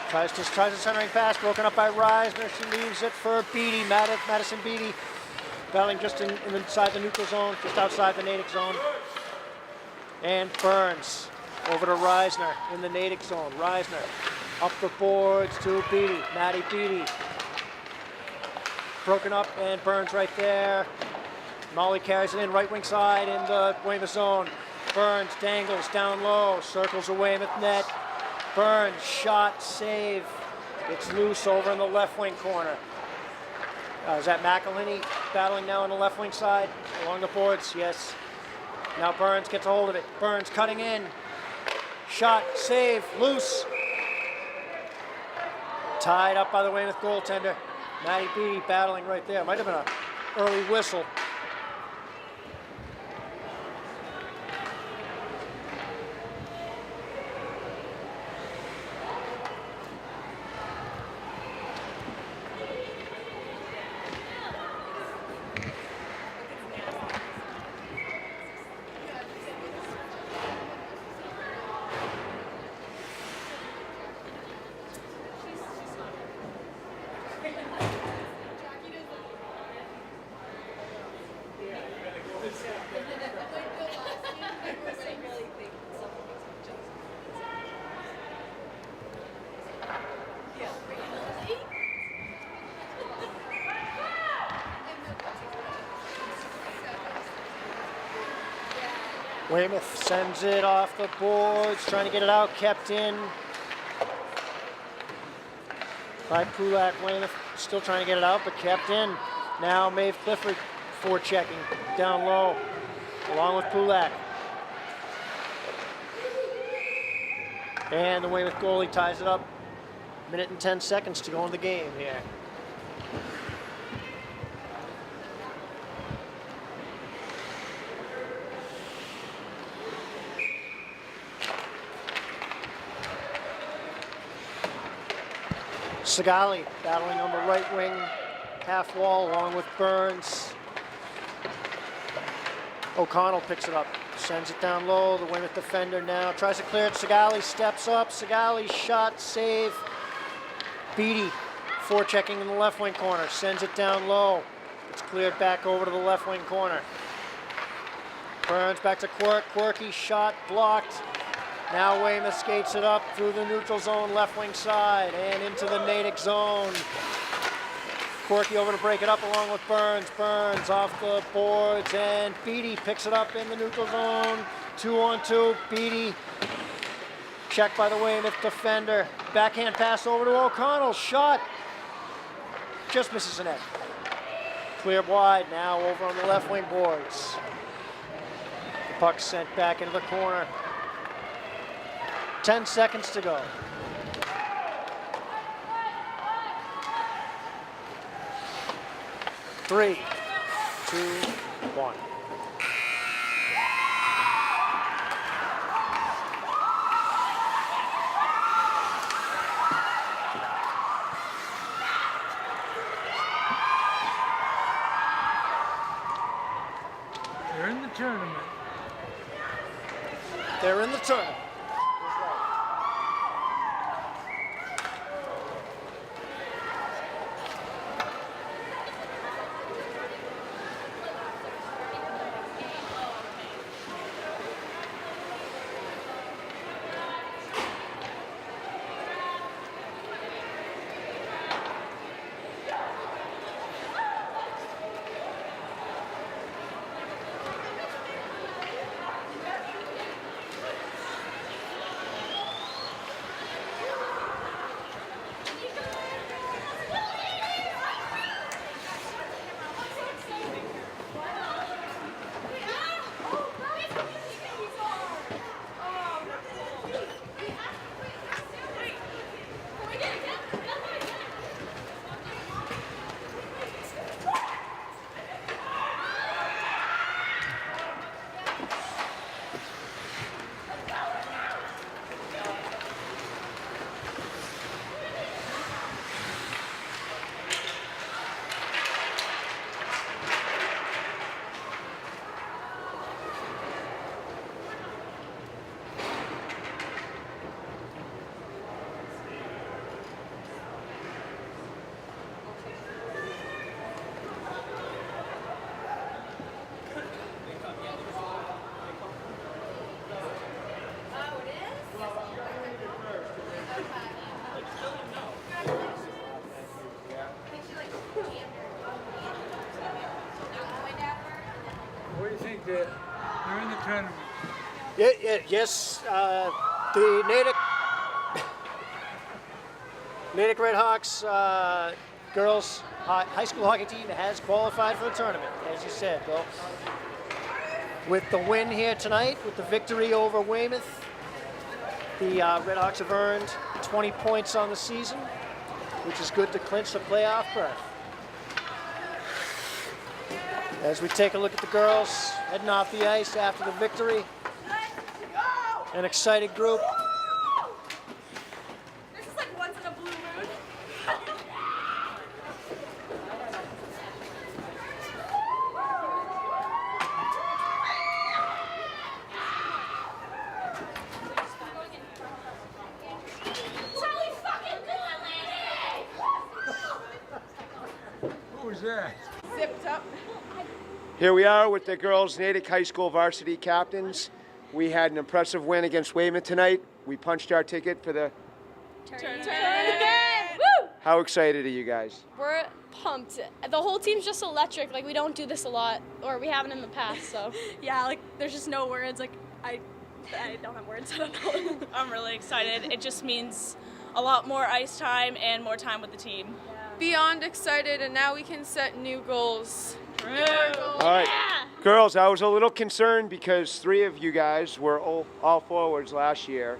Tries a centering pass, broken up by Reisner. She leaves it for Beatty, Madison Beatty, battling just inside the neutral zone, just outside the Natick zone. And Burns over to Reisner in the Natick zone. Reisner up the boards to Beatty, Maddie Beatty. Broken up, and Burns right there. Molly carries it in right wing side in the Weymouth zone. Burns dangles down low, circles the Weymouth net. Burns shot, save. It's loose over in the left wing corner. Is that McElhinney battling now on the left wing side along the boards? Yes. Now Burns gets a hold of it. Burns cutting in. Shot, save, loose. Tied up by the Weymouth goaltender. Maddie Beatty battling right there. Might have been an early whistle. Weymouth sends it off the boards, trying to get it out, kept in by Pulak. Weymouth still trying to get it out, but kept in. Now Maeve Clifford forechecking down low, along with Pulak. And the Weymouth goalie ties it up. Minute and 10 seconds to go in the game here. Sigali battling on the right wing half wall along with Burns. O'Connell picks it up, sends it down low. The Weymouth defender now tries to clear it. Sigali steps up. Sigali shot, save. Beatty forechecking in the left wing corner, sends it down low. It's cleared back over to the left wing corner. Burns back to Quirk. Quirky shot blocked. Now Weymouth skates it up through the neutral zone, left wing side, and into the Natick zone. Quirky over to break it up along with Burns. Burns off the boards, and Beatty picks it up in the neutral zone. 2-on-2, Beatty Check by the Weymouth defender. Backhand pass over to O'Connell. Shot. Just misses the net. Cleared wide, now over on the left wing boards. The puck sent back into the corner. 10 seconds to go. Three, two, one. They're in the tournament. They're in the tournament. What do you think? They're in the tournament. Yes, the Natick Redhawks girls high school hockey team has qualified for the tournament, as you said, Bill. With the win here tonight, with the victory over Weymouth, the Redhawks have earned 20 points on the season, which is good to clinch the playoff berth. As we take a look at the girls heading off the ice after the victory, an excited group. This is like once in a blue moon. Who was that? Zipped up. Here we are with the girls' Natick High School varsity captains. We had an impressive win against Weymouth tonight. We punched our ticket for the... Tournament. Woo! How excited are you guys? We're pumped. The whole team's just electric. Like, we don't do this a lot, or we haven't in the past, so. Yeah, like there's just no words. Like I don't have words. I don't know. I'm really excited. It just means a lot more ice time and more time with the team. Beyond excited, and now we can set new goals. All right. Girls, I was a little concerned because 3 of you guys were all forwards last year,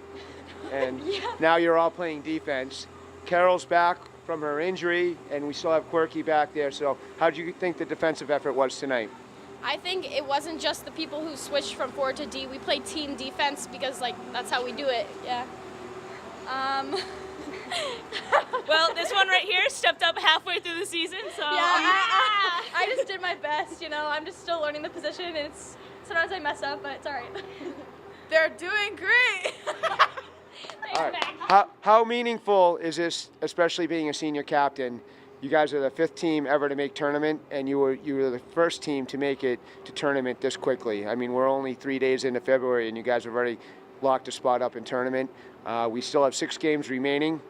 and now you're all playing defense. Carol's back from her injury, and we still have Quirky back there. So how do you think the defensive effort was tonight? I think it wasn't just the people who switched from forward to D. We played team defense because, like, that's how we do it. Yeah. Well, this one right here stepped up halfway through the season, so. I just did my best, you know. I'm just still learning the position. Sometimes I mess up, but it's all right. They're doing great. All right. How meaningful is this, especially being a senior captain? You guys are the 5th team ever to make tournament, and you were the first team to make it to tournament this quickly. I mean, we're only 3 days into February, and you guys have already locked a spot up in tournament. We still have 6 games remaining.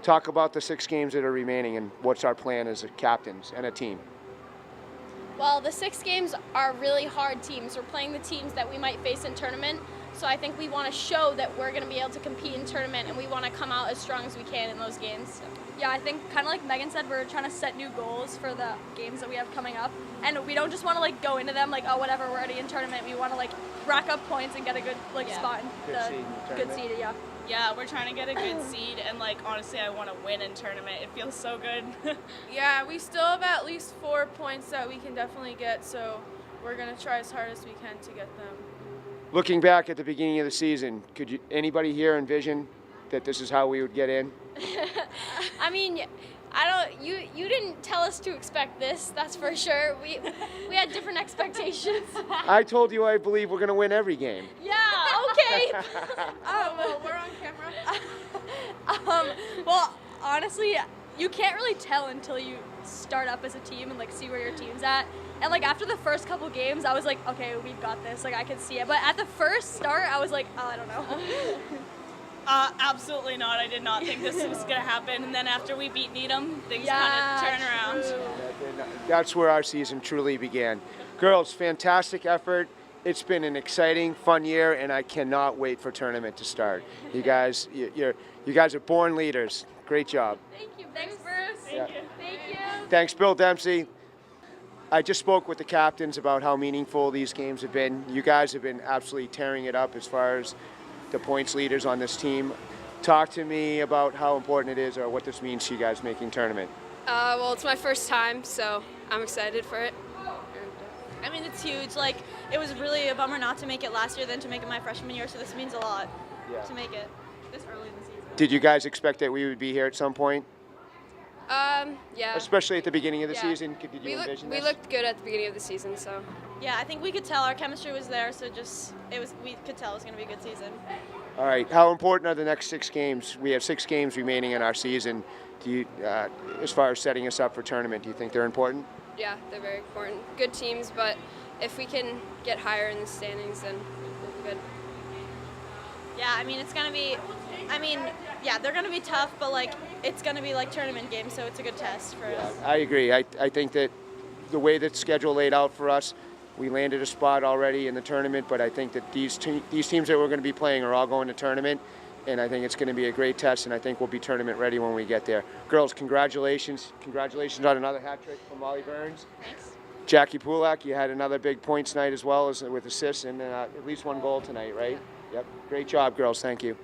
Talk about the 6 games that are remaining and what's our plan as captains and a team. Well, the 6 games are really hard teams. We're playing the teams that we might face in tournament. So I think we want to show that we're going to be able to compete in tournament, and we want to come out as strong as we can in those games. So. Yeah, I think kind of like Megan said, we're trying to set new goals for the games that we have coming up, and we don't just want to like go into them like, oh, whatever, we're already in tournament. We want to like rack up points and get a good spot in Good seed in the good tournament. seed. Yeah. Yeah, we're trying to get a good seed, and like honestly, I want to win in tournament. It feels so good. Yeah, we still have at least 4 points that we can definitely get, so we're going to try as hard as we can to get them. Looking back at the beginning of the season, could anybody here envision that this is how we would get in? I mean, you didn't tell us to expect this, that's for sure. We had different expectations. I told you I believe we're going to win every game. Yeah, okay. Well, we're on camera. Well, honestly, you can't really tell until you start up as a team and like see where your team's at. And like after the first couple games, I was like, okay, we've got this. Like I could see it. But at the first start, I was like, oh, I don't know. Absolutely not. I did not think this was going to happen. And then after we beat Needham, things Yeah, kind of turn around. That's where our season truly began. Girls, fantastic effort. It's been an exciting, fun year, and I cannot wait for tournament to start. You guys, you guys are born leaders. Great job. Thank you, thanks, Bruce. Thank you. Thank you. Thanks, Bill Dempsey. I just spoke with the captains about how meaningful these games have been. You guys have been absolutely tearing it up as far as the points leaders on this team. Talk to me about how important it is or what this means to you guys making tournament. Well, it's my first time, so I'm excited for it. I mean, it's huge. Like, it was really a bummer not to make it last year than to make it my freshman year, so this means a lot to make it this early in the season. Did you guys expect that we would be here at some point? Yeah. Especially at the beginning of the Yeah. season? Did you envision We this? looked good at the beginning of the season, so. Yeah, I think we could tell our chemistry was there, so we could tell it was going to be a good season. All right. How important are the next 6 games? We have 6 games remaining in our season. Do you, as far as setting us up for tournament, do you think they're important? Yeah, they're very important. Good teams, but if we can get higher in the standings, then we'll be good. Yeah, I mean, it's going to be, yeah, they're going to be tough, but, like, it's going to be like tournament games, so it's a good test for us. I agree. I think that the way that schedule laid out for us, we landed a spot already in the tournament, but I think that these teams that we're going to be playing are all going to tournament, and I think it's going to be a great test, and I think we'll be tournament ready when we get there. Girls, congratulations. Congratulations on another hat trick from Molly Burns. Thanks. Jackie Pulak, you had another big points night as well as with assists and at least 1 goal tonight, right? Yep. Great job, girls. Thank you.